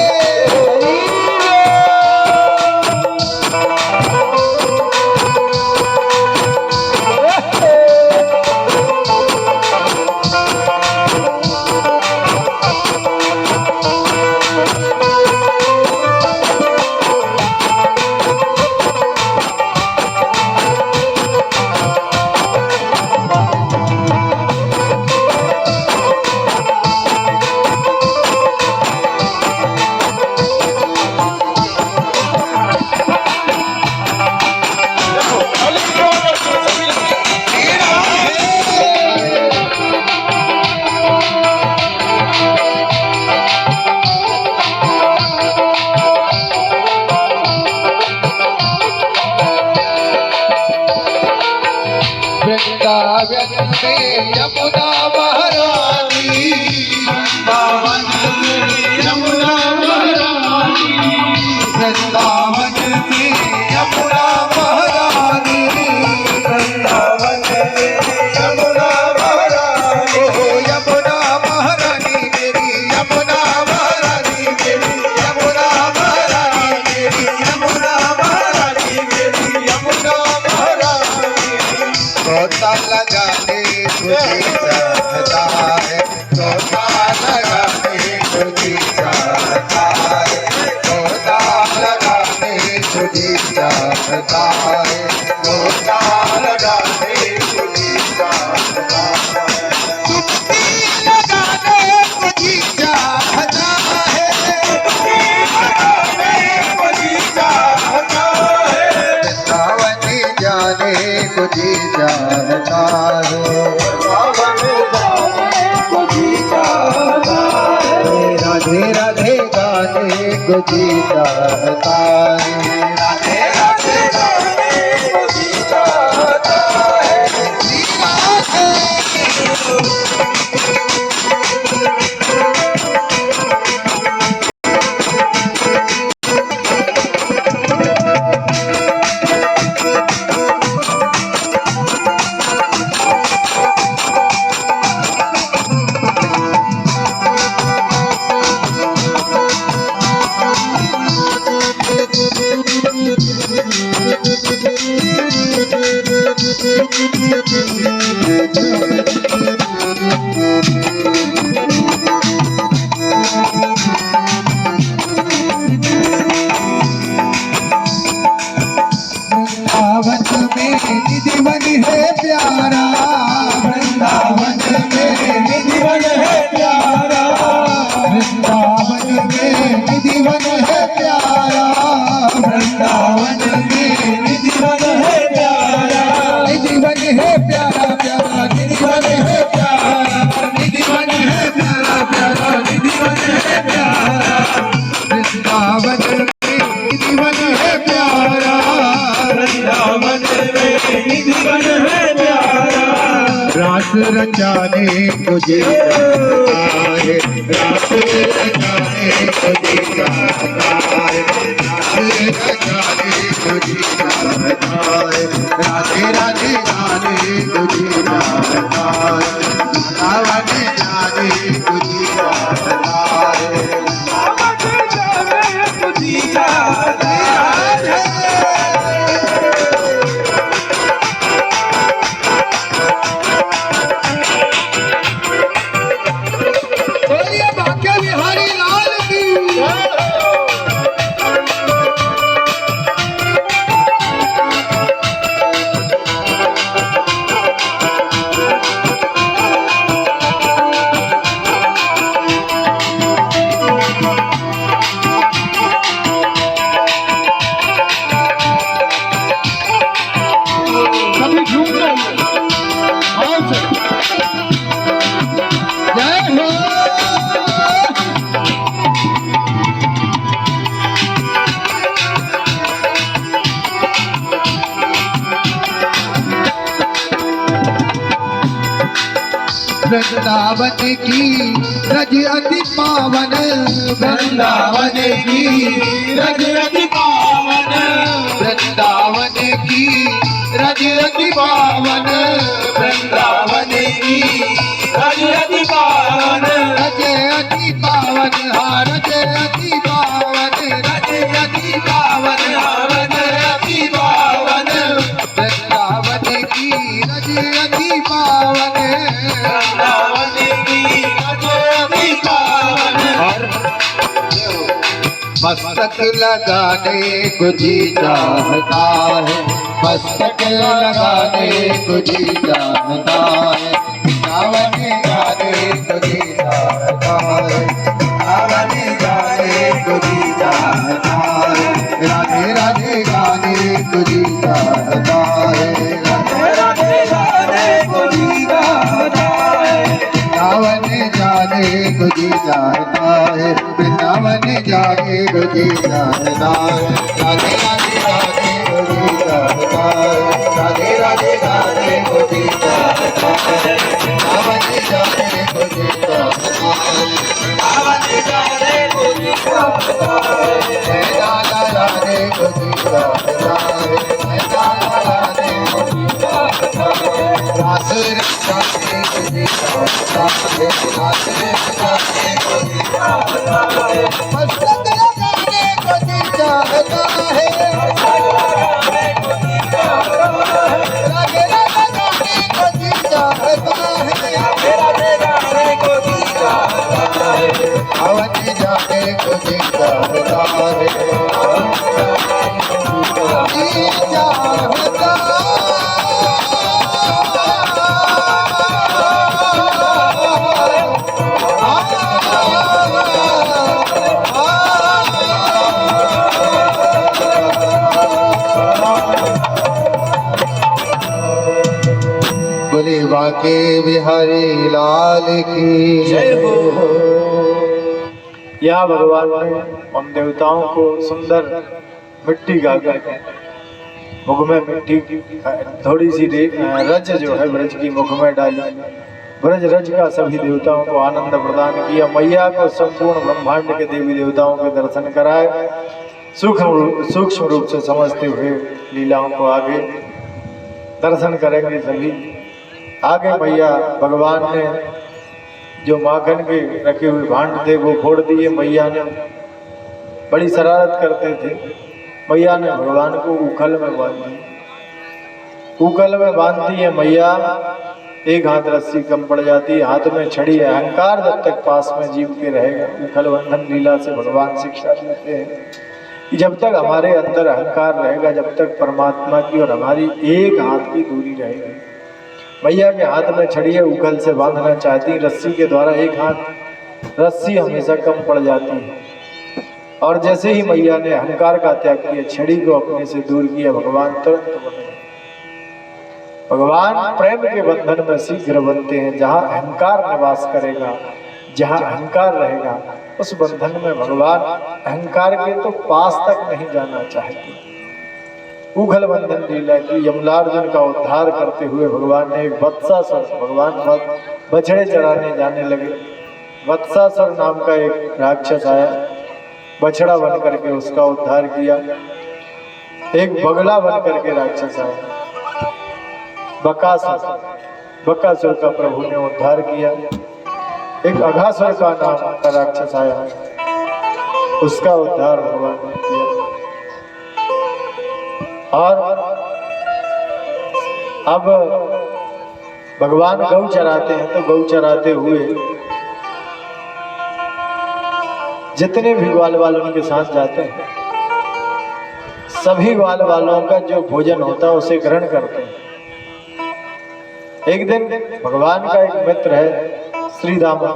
B: वृंदावन में यमुना महारानी, वृंदावन में यमुना महारानी, वृंदावन में यमुना महारानी, वृंदावन में यमुना महारानी, ओ यमुना महारानी मेरी, यमुना महारानी मेरी, यमुना महारानी मेरी, यमुना महारानी मेरी, यमुना महारानी। तोता लगाने तुझे चाहता है, तोता लगाने तुझे चाहता है, तोता लगाने तुझे जी चाहता है, गोता लगाने को जी चाहता है, तुमने लगाने को जी चाहता है, लगाने को जी चाहता है, वृंदावन जाने को जी चाहता है, वृंदावन जाने को जी चाहता है, राधे राधे गाने को जी चाहता है, राधे राधे गाने को जी चाहता है, श्री राधे। वृंदावन में निधिवन है प्यारा, वृंदावन में निधिवन है प्यारा, वृंदावन में निधिवन है प्यारा, वृंदावन में निधिवन है प्यारा, निधिवन है प्यारा प्यारा, निधिवन है प्यारा, निधिवन है प्यारा प्यारा, निधिवन है प्यारा, वृंदावन में निधिवन है प्यारा, वृंदावन में निधिवन है प्यारा, रास रचाने को जी चाहता है, रास रचाने को जी चाहता है, रास रचाने को जी चाहता है, राधे राधे गाने को जी चाहता है, वृंदावन जाने को जी चाहता है, वृंदावन जाने को जी चाहता है। बोलिए बांके बिहारी लाल की। सभी झूम रहे हैं। आओ से। जय हो। वृंदावन की रज अति पावन, वृंदावन की रज अति पावन, वृंदावन की रज अति पावन, वृंदावन की रज अति पावन, रज अति पावन, हाँ रज अति पावन, रज अति पावन, हाँ रज अति पावन, वृंदावन की रज अति पावन, वृंदावन की रज अति पावन, और मस्तक लगाने को जी चाहता है, मस्तक लगाने को जी चाहता है, वृंदावन गाने को जी चाहता है, वृंदावन गाने को जी चाहता है, राधे राधे गाने को जी चाहता है, राधे राधे गाने को जी चाहता है, वृंदावन जाने को जी चाहता है, वृंदावन जाने को जी चाहता है, राधे राधे गाने को जी चाहता है, राधे राधे गाने को जी चाहता है, वृंदावन जाने को जी चाहता है, वृंदावन जाने को जी चाहता है, राधा राधे को जी चाहता है, राधा राधे को जी चाहता है, रास रचाने को जी चाहता है, रास रचाने को जी चाहता है, मस्तक लगाने को जी चाहता है, राधे राधे गाने को जी चाहता है, राधे राधे को जी चाहता है, वृंदावन जाने को जी चाहता है। बांके बिहारी लाल की
A: जय हो। यहाँ भगवान ने उन देवताओं को सुंदर मिट्टी गा करके मुख में मिट्टी की थोड़ी सी रज जो है ब्रज की मुख में डाली। ब्रज रज का सभी देवताओं को आनंद प्रदान किया। मैया को संपूर्ण ब्रह्मांड के देवी देवताओं के दर्शन कराए। सूक्ष्म रूप से समझते हुए लीलाओं को आगे दर्शन करेंगे सभी। आगे मैया भगवान ने जो माखन के रखे हुए भांड थे वो फोड़ दिए। मैया ने बड़ी शरारत करते थे। मैया ने भगवान को उखल में बांध दिया। उखल में बांधती है मैया, एक हाथ रस्सी कम पड़ जाती है, हाथ में छड़ी है। अहंकार जब तक पास में जीव के रहेगा, उखल बंधन लीला से भगवान शिक्षा देते हैं कि जब तक हमारे अंदर अहंकार रहेगा, जब तक परमात्मा की और हमारी एक हाथ की दूरी रहेगी। मैया के हाथ में छड़ी है, उखल से बांधना चाहती, रस्सी के द्वारा एक हाथ रस्सी हमेशा कम पड़ जाती है। और जैसे ही मैया ने अहंकार का त्याग किया, छड़ी को अपने से दूर किया, भगवान तुरंत बन गए। भगवान प्रेम के बंधन में शीघ्र बनते हैं। जहाँ अहंकार निवास करेगा, जहाँ अहंकार रहेगा, उस बंधन में भगवान अहंकार के तो पास तक नहीं जाना चाहते। उखल बंधन लीला की यमलार्जुन का उद्धार करते हुए भगवान ने एक वत्सासुर, भगवान बछड़े चराने जाने लगे। वत्सासुर नाम का एक राक्षस आया, बछड़ा बन करके उसका उद्धार किया। एक बगला बन करके राक्षस आया, बकासुर, बकासुर का प्रभु ने उद्धार किया। एक अघासुर का नाम का राक्षस आया, उसका उद्धार भगवान ने किया। और अब भगवान गौ चराते हैं, तो गौ चराते हुए जितने भी ग्वाल वाल उनके साथ जाते हैं, सभी ग्वाल वालों का जो भोजन होता है उसे ग्रहण करते हैं। एक दिन भगवान का एक मित्र है श्रीदामा,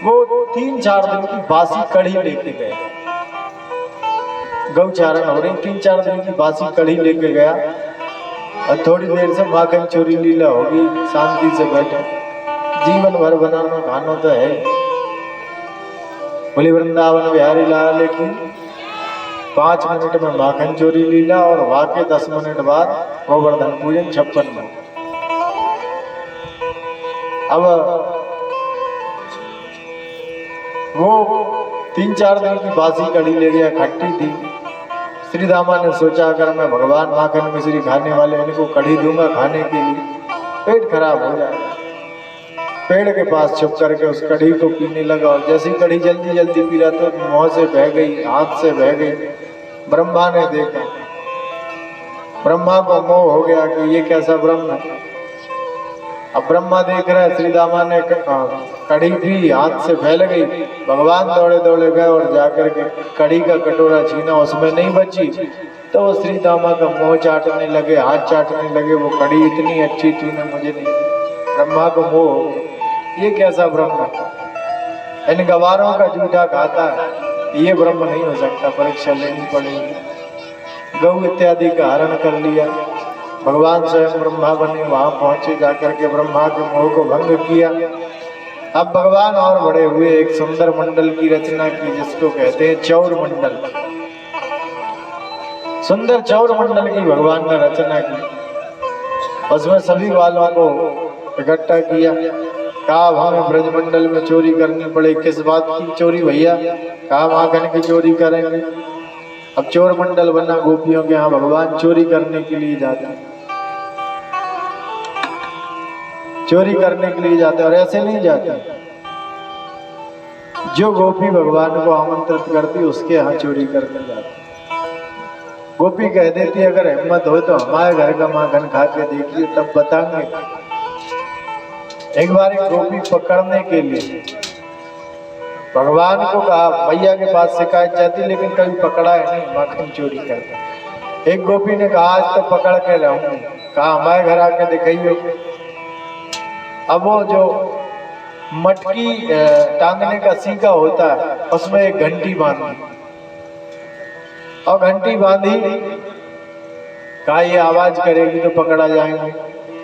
A: वो 3-4 दिन की बासी कढ़ी लेके गए। गौचारण हो रही, 3-4 दिन की बासी कढ़ी लेके गया। और थोड़ी देर से माखन चोरी लीला होगी, शांति से बैठे। जीवन भर बनाना खाना तो है। बोले वृंदावन बिहारी लाल की 5 मिनट में माखन चोरी लीला और वाके 10 मिनट बाद गोवर्धन पूजन 56 में। अब वो 3-4 दिन की बासी कढ़ी ले गया, खट्टी थी। श्रीदामा ने सोचा अगर मैं भगवान माखन मिश्री खाने वाले इनको कढ़ी दूंगा खाने के लिए, पेट खराब हो जाएगा। पेड़ के पास छुप करके उस कढ़ी को पीने लगा। और जैसी कढ़ी जल्दी जल्दी पी रहा तो मुंह से बह गई, हाथ से बह गई। ब्रह्मा ने देखा, ब्रह्मा को मोह हो गया कि ये कैसा ब्रह्म है। अब ब्रह्मा देख रहे हैं श्रीदामा ने कढ़ी भी हाथ से फैल गई। भगवान दौड़े दौड़े गए और जाकर के कढ़ी का कटोरा छीना, उसमें नहीं बची। तो वो श्रीदामा का मुंह चाटने लगे, हाथ चाटने लगे। वो कढ़ी इतनी अच्छी थी ना, मुझे नहीं दी। ब्रह्मा को मोह हो गया, ये कैसा ब्रह्म है, इन गवारों का जूठा खाता है, ये ब्रह्म नहीं हो सकता, परीक्षा लेनी पड़ेगी। गौ इत्यादि का हरण कर लिया। भगवान स्वयं ब्रह्मा बने, वहां पहुंचे, जाकर के ब्रह्मा के मोह को भंग किया। अब भगवान और बड़े हुए, एक सुंदर मंडल की रचना की, जिसको कहते हैं चौर मंडल। सुंदर चौर मंडल की भगवान ने रचना की। उसमें सभी वालों को इकट्ठा किया। कहा हमें ब्रजमंडल में चोरी करनी पड़े, किस बात की चोरी भैया? कहा माखन की चोरी करेंगे। अब चोर मंडल बना, गोपियों के यहाँ भगवान चोरी करने के लिए जाते हैं, चोरी करने के लिए जाते हैं। और ऐसे नहीं जाते, जो गोपी भगवान को आमंत्रित करती उसके यहाँ चोरी करने जाते। गोपी कह देती अगर हिम्मत हो तो हमारे घर का माखन खा के देखिए, तब बताएंगे। एक बार एक गोपी पकड़ने के लिए भगवान को कहा, भैया के पास शिकायत जाती, लेकिन कभी पकड़ा है नहीं माखन चोरी करते। एक गोपी ने कहा आज तो पकड़ के रहूंगी। कहा हमारे घर आके दिखाइयो। अब वो जो मटकी टांगने का सीका होता है, उसमें एक घंटी बांधी, और घंटी बांधी। कहा ये आवाज करेगी तो पकड़ा जाएंगे।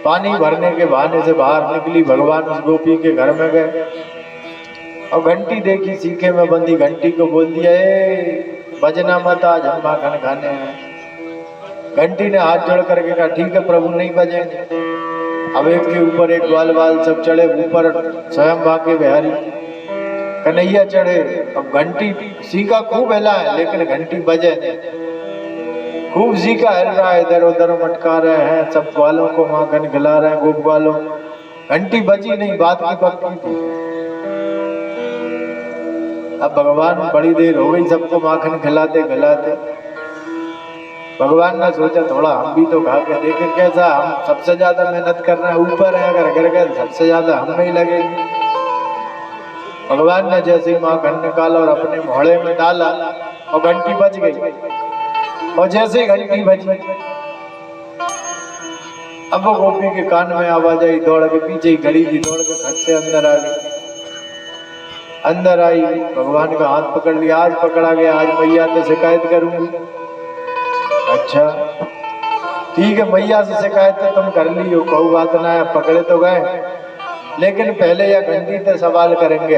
A: पानी भरने के बहाने से बाहर निकली, भगवान उस गोपी के घर में गए और घंटी देखी सीखे में बंदी, घंटी को बोल दिया, ए बजना मत, आज हम माखन खाने हैं। घंटी ने हाथ जोड़ करके कहा, ठीक है प्रभु, नहीं बजेंगे। अब एक के ऊपर एक ग्वाल वाल सब चढ़े, ऊपर स्वयं बाके बिहारी कन्हैया चढ़े। अब घंटी सीका खूब हिला है लेकिन घंटी बजे नहीं। खूब सीका हिल रहा है, इधर उधर मटका रहे हैं, सब ग्वालों को माखन खिला रहे हैं, गोप ग्वालों। घंटी बजी नहीं, बात की पक्की थी। अब भगवान बड़ी देर हो गई सबको माखन खिलाते खिलाते। भगवान ने सोचा थोड़ा हम भी तो खा के देखें कैसा, हम सबसे ज्यादा मेहनत कर रहे हैं, ऊपर है, अगर गिर गए सबसे ज्यादा हम में ही लगेगी। भगवान ने जैसे ही माखन निकाला और अपने मोहड़े में डाला और घंटी बज गई। और जैसे ही घंटी बजी, अब वो गोपी के कान में आवाज आई, दौड़ के पीछे ही खड़ी थी, दौड़ के खट से अंदर आ गई। अंदर आई, भगवान का हाथ पकड़ लिया, आज पकड़ा गया, आज मैया से शिकायत करूंगी। अच्छा ठीक है, मैया से शिकायत तो तुम कर ली हो, कोई बात ना है, पकड़े तो गए, लेकिन पहले यह घंटी से सवाल करेंगे।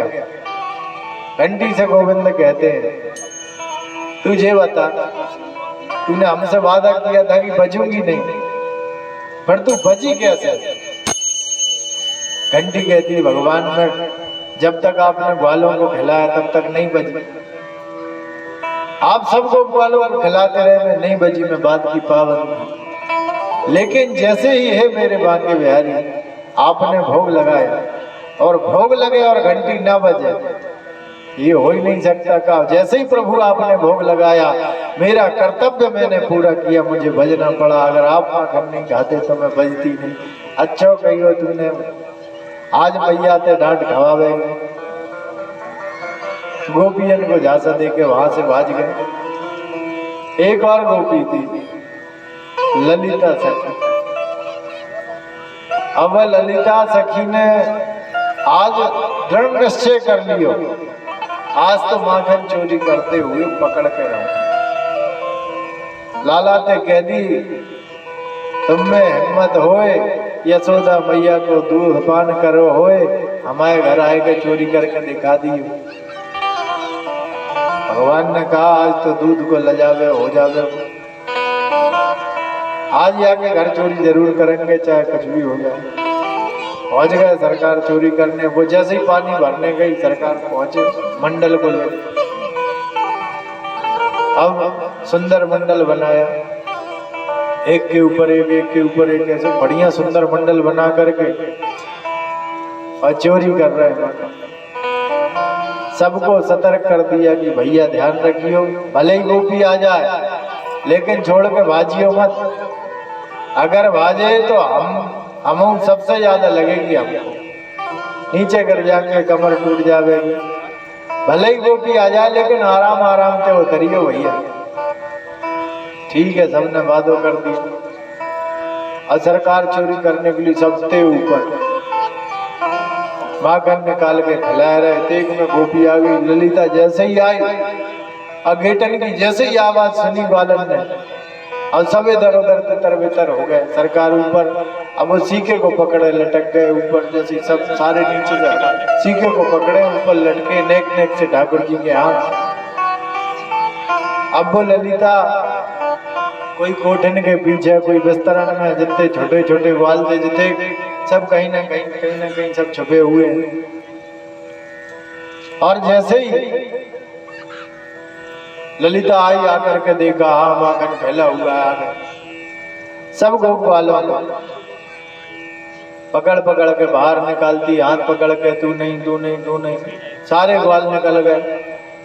A: घंटी से गोविंद कहते हैं, तुझे बता, तूने हमसे वादा किया था कि बजूंगी नहीं, पर तू बजी कैसे? घंटी कहती है, भगवान मैं जब तक आपने ग्वालों को खिलाया तब तक नहीं बजी। आप सबको ग्वालों को खिलाते रहे, मैं नहीं बजी, मैं बात की पाबंद। लेकिन जैसे ही है मेरे बांके बिहारी, आपने भोग लगाया और भोग लगे और घंटी ना बजे, ये हो ही नहीं सकता। कहा जैसे ही प्रभु आपने भोग लगाया, मेरा कर्तव्य मैंने पूरा किया, मुझे बजना पड़ा। अगर आप माखन नहीं खाते तो मैं बजती नहीं। अच्छा कहियो तूने, आज मैया ते डांट खवावेंगे। गोपियन को झांसा देके वहां से भाज गए। एक और गोपी थी, ललिता सखी। अब ललिता सखी ने आज दृढ़ निश्चय कर लियो, आज तो माखन चोरी करते हुए पकड़ के रहो। लाला ते कह दी, तुम में हिम्मत होए, यशोदा मैया को दूध पान करो होए, हमारे घर आएगा चोरी करके दिखा दियो। भगवान ने कहा, आज तो दूध को ले जावे, हो जावे, आज आके घर चोरी जरूर करेंगे, चाहे कुछ भी हो जाए। पहुंच गए सरकार चोरी करने। वो जैसे ही पानी भरने गई, सरकार पहुंचे मंडल को ले। अब सुंदर मंडल बनाया, एक के ऊपर एक, एक के ऊपर एक, ऐसे बढ़िया सुंदर मंडल बना करके और चोरी कर रहे हैं। सबको सतर्क कर दिया कि भैया ध्यान रखियो, भले ही गोपी आ जाए लेकिन छोड़ के भाजियो मत। अगर भाजे तो हम सबसे ज्यादा लगेगी, हमको नीचे गिर जाएंगे, कमर टूट जाएगी। भले ही गोपी आ जाए लेकिन आराम आराम से उतरियो भैया। ठीक है, सबने वादो कर दिया। और सरकार चोरी करने के लिए सबसे ऊपर माखन निकाल के खिला रहे थे। एक में गोपी आ गई। ललिता जैसे ही आई, अघेटन की जैसे ही आवाज सुनी बालन ने, और सब इधर उधर तितर बितर हो गए। सरकार ऊपर, अब वो सीखे को पकड़े, लटक गए ऊपर। जैसे सब सारे नीचे जा, सीखे को पकड़े ऊपर लटके, नेक नेक से ठाकुर जी के हाथ। अब वो ललिता कोई कोठन के पीछे, कोई बिस्तरन में, जितने छोटे छोटे ग्वाल थे, जितने सब कहीं ना कहीं सब छुपे हुए हैं। और जैसे ही ललिता आई, आकर के देखा, हाँ माखन फैला हुआ है आगे। सब गोप वालों को पकड़ पकड़ के बाहर निकालती, हाथ पकड़ के, तू नहीं तू नहीं तू नहीं। सारे ग्वाल निकल गए।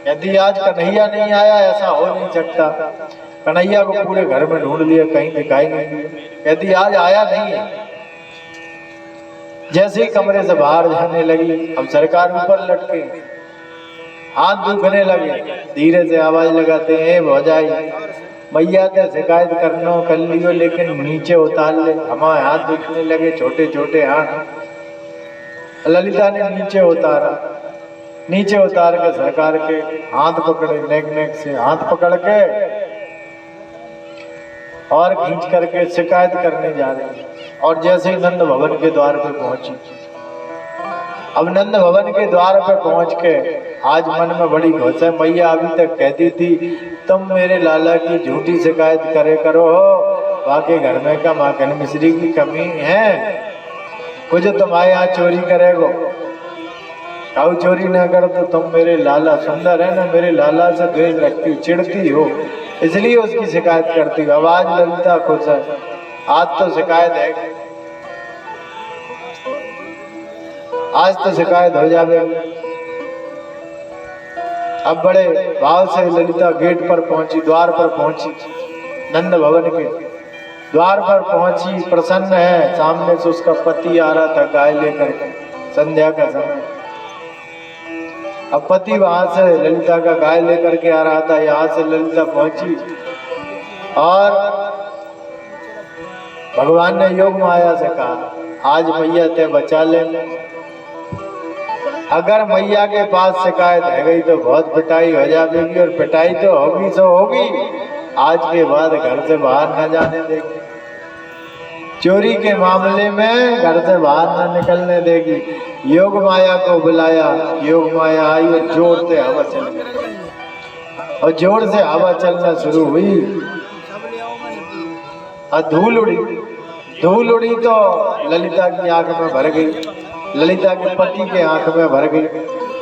A: यदि आज कन्हैया नहीं आया, ऐसा हो नहीं सकता। कन्हैया को पूरे घर में ढूंढ लिया, कहीं दिखाई नहीं दिया। यदि आज आया नहीं है, जैसे ही कमरे से बाहर जाने लगी, अब सरकार ऊपर लटके, हाथ दुखने लगे। धीरे से आवाज लगाते हैं, भौजाई मैया से शिकायत करना कर लियो, लेकिन नीचे उतार ले, हमारे हाथ दुखने लगे, छोटे छोटे हाथ। ललिता ने नीचे उतारा, नीचे उतार के सरकार के हाथ पकड़े, नेक नेक से हाथ पकड़ के, और खींच करके शिकायत करने जा रही है। और जैसे ही नंद भवन के द्वार पे पहुंची, अब नंद भवन के द्वार पे पहुंच के आज मन में बड़ी घुस है। मैया अभी तक कहती थी तुम मेरे लाला की झूठी शिकायत करे करो हो, वाकई घर में का माखन मिश्री की कमी है, कुछ तुम्हारे यहाँ चोरी करेगो, काऊ चोरी ना कर तो तुम मेरे लाला सुंदर है ना, मेरे लाला से द्वेष रखती हो, चिढ़ती हो, इसलिए उसकी शिकायत करती हो। अब आज ललिता खुश है, आज तो शिकायत है, आज तो शिकायत हो जावे। अब बड़े भाव से ललिता गेट पर पहुंची, द्वार पर पहुंची, नंद भवन के द्वार पर पहुंची, प्रसन्न है। सामने से उसका पति आ रहा था गाय लेकर के, संध्या का समय। अब पति वहां से ललिता का गाय लेकर के आ रहा था, यहाँ से ललिता पहुंची और भगवान ने योग माया से कहा आज मैया ते बचा ले। अगर मैया के पास शिकायत है गई तो बहुत पिटाई हो जाएगी, और पिटाई तो होगी सो होगी, आज के बाद घर से बाहर न जाने देगी, चोरी के मामले में घर से बाहर न निकलने देगी। योग माया को बुलाया, योग माया आई और जोर से हवा चल गई, और जोर से हवा चलना शुरू हुई और धूल उड़ी। धूल उड़ी तो ललिता की आंख में भर गई, ललिता के पति के आंख में भर गई,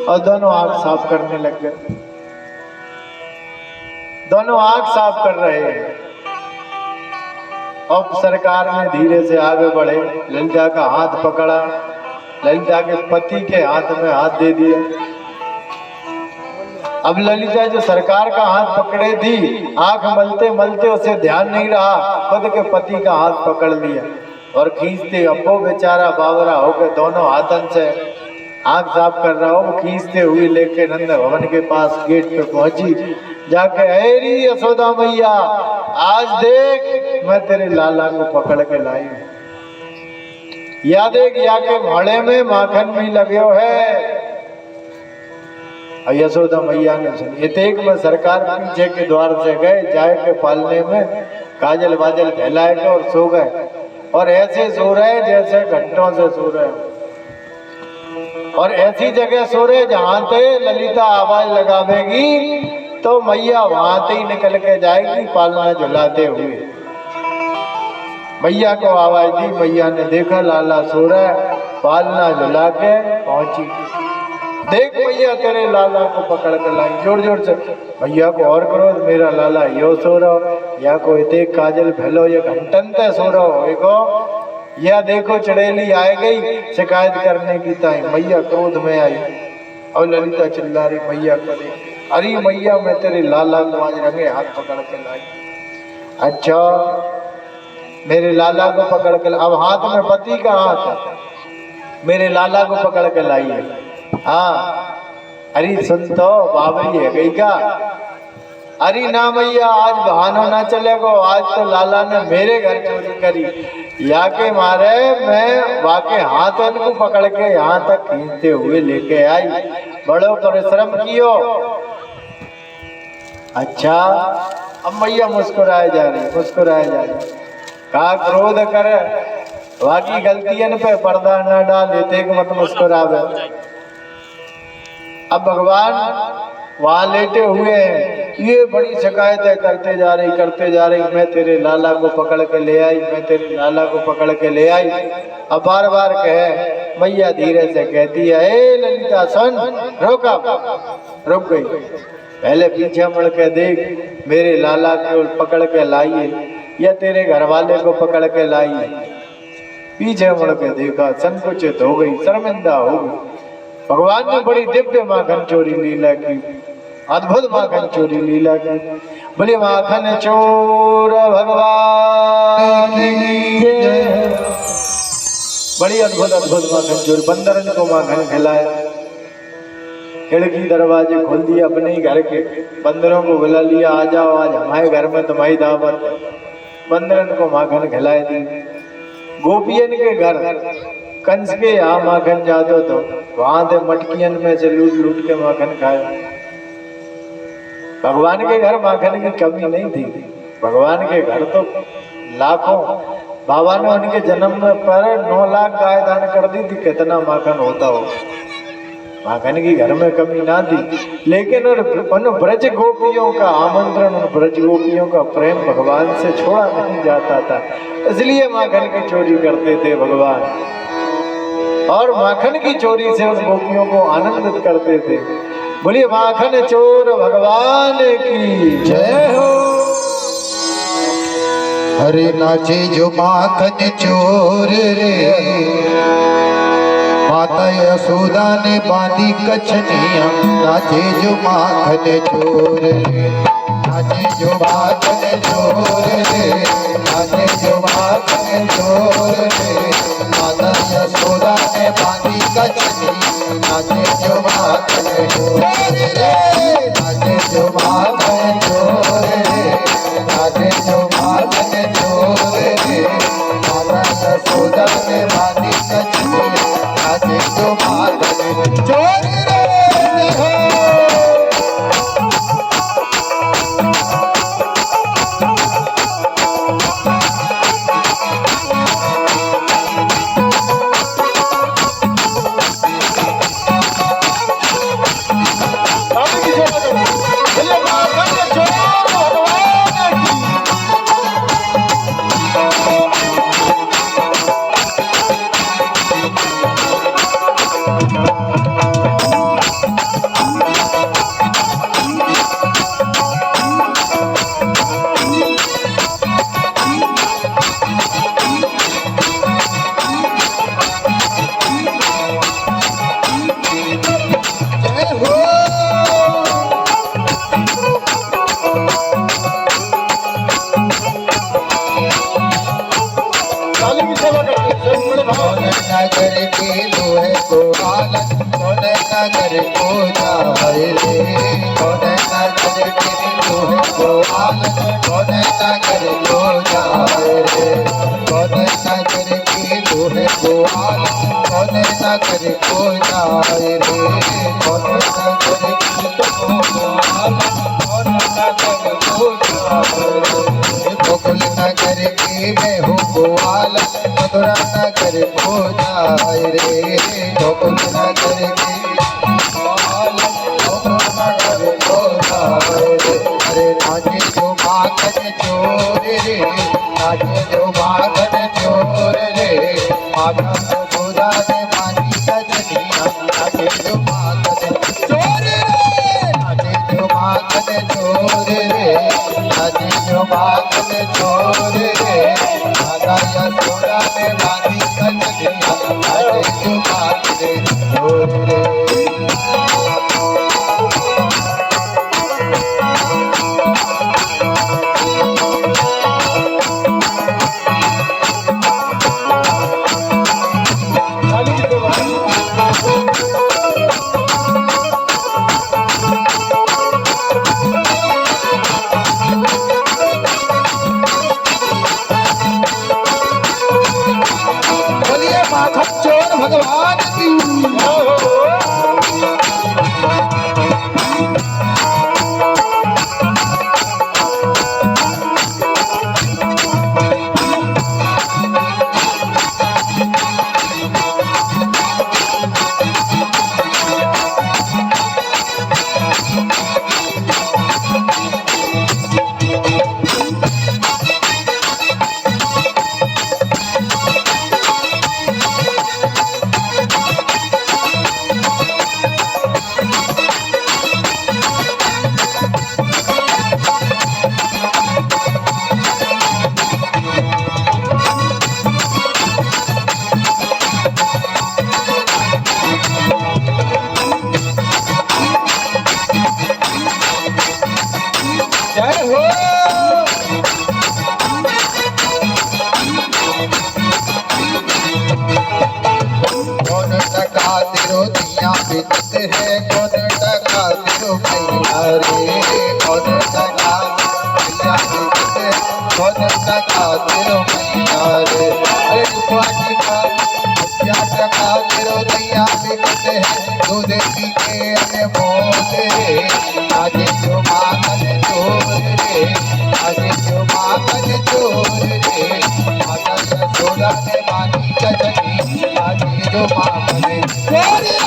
A: और दोनों आंख साफ करने लग गए। दोनों आंख साफ कर रहे हैं। अब सरकार ने धीरे से आगे बढ़े, ललिता का हाथ पकड़ा, ललिता के पति के हाथ में हाथ दे दिया। अब ललिता जो सरकार का हाथ पकड़े थी, आंख मलते मलते उसे ध्यान नहीं रहा, खुद के पति का हाथ पकड़ लिया और खींचते, अब वो बेचारा बावरा होकर दोनों हाथन से आंख साफ कर रहा हो, वो खींचते हुए लेके नंद भवन के पास गेट पे पहुंची, जाके अरे यशोदा मैया आज देख मैं तेरे लाला को पकड़ के लाई हूं, या देख या के भाड़े में माखन भी लगे है। और यशोदा मैया ने सुनी। एक में सरकार पीछे के द्वार से गए, जाए के पालने में काजल बाजल फैलाए के और सो गए, और ऐसे सो रहे जैसे घंटों से सो रहे, और ऐसी जगह सो रहे जहां से ललिता आवाज लगावेगी तो मैया वहां से ही निकल के जाएगी पालना झुलाते हुए। मैया को आवाज दी, मैया ने देखा लाला सो रहा है, पालना झुला के पहुंची, देख मैया तेरे लाला को पकड़ कर लाई। जोर जोर से भैया को और करो, मेरा लाला यो सो रहा, या को इतने काजल फैलो, ये घंटन ते सो रहा हो, देखो या देखो चड़ेली आए गई शिकायत करने की ताई। मैया क्रोध में आई और ललिता चिल्ला रही मैया को देख, अरे मैया मैं तेरे लाला को आज रंगे हाथ पकड़ के लाई। अच्छा मेरे लाला को पकड़ के, अब हाथ में पति का हाथ, मेरे लाला को पकड़ के लाई है। हाँ अरे सुन तो बाबरी है गई का, अरे ना मैया आज बहाना ना चलेगो, आज तो लाला ने मेरे घर चोरी करी, या के मारे मैं वाके हाथ उनको पकड़ के यहाँ तक खींचते हुए लेके आई, बड़ो परिश्रम कियो। अच्छा अब मैया मुस्कुराए जा रही, मुस्कुराए जा रही, कहा क्रोध करे बाकी गलतियन पे पर्दा न डाल, लेते मत मुस्कुरावे। अब भगवान वहां लेटे हुए हैं, ये बड़ी शिकायतें करते जा रही, करते जा रही, मैं तेरे लाला को पकड़ के ले आई, मैं तेरे लाला को पकड़ के ले आई। अब बार बार कहे, मैया धीरे से कहती है, ए ललिता सुन, रोका, रुक गई, पहले पीछे मुड़ के देख मेरे लाला को पकड़ के लाई है या तेरे घर वाले को पकड़ के लाई है। पीछे मुड़ के देखा, संकुचित हो गई, शर्मिंदा हो गई। भगवान ने बड़ी दिव्य माखन चोरी लीला की, अद्भुत माखन चोरी लीला की। बोले माखन चोर भगवान की बड़ी अद्भुत अद्भुत माखन चोर। बंदरन को माखन खिलाया, खिड़की दरवाजे खोल दिए अपने ही घर के, बंदरों को बुला लिया, आ जाओ आज हमारे घर में तुम्हारी दावत। बंदरन को माखन खिलाए दी। गोपियन के घर कंस के यहाँ माखन जाते तो वहां से मटकियन में से लूट लूट के माखन खाया। भगवान के घर माखन की कमी नहीं थी, भगवान के घर तो लाखों। बाबा ने उनके जन्म पर 9 लाख गाय दान कर दी थी, कितना माखन होता हो। माखन की घर में कमी ना थी, लेकिन उन ब्रज गोपियों का आमंत्रण, उन ब्रज गोपियों का प्रेम भगवान से छोड़ा नहीं जाता था, इसलिए माखन की चोरी करते थे भगवान, और माखन की चोरी से उन गोपियों को आनंदित करते थे। बोलिए माखन चोर भगवान की जय हो।
B: अरे नाचे जो माखन चोर रे, माता यशोदा ने बांधी कछनिया। नाचे जो माखन चोर रे, नाचे जो माखन चोर रे, नाचे जो माखन चोर रे, माता यशोदा ने बांधी कछनिया। नाचे जो माखन चोर रे, नाचे जो माखन चोर रे, नाचे जो माखन चोर रे, माता यशोदा ने बांधी कछनिया। नाचे जो माखन चोर रे हो। नगर के लोहे को आलन, कौन नगर को जाए रे। कौन नगर के लोहे को आलन, कौन नगर को जाए रे। कौन नगर के लोहे को आलन, कौन नगर को जाए रे। कौन नगर के लोहे को आलन, कौन नगर को जाए रे। गोकुल नगर के मैं हूँ गोवाल, मथुरा नगर को जाए रे। गोकुल नगर के गोवाल, मथुरा नगर को जाए रे। अरे नाचे जो माखन चोर रे, नाचे जो माखन चोर रे, माता यशोदा ने बांधी कछनिया। नाचे जो माखन चोर रे, नाचे जो माखन चोर रे, नाचे जो माखन चोर रे, माता यशोदा ने बांधी कछनिया। नाचे जो माखन चोर रे। बोलिए माखन चोर भगवान की जाने मानी कजनी आगे जो माँ बने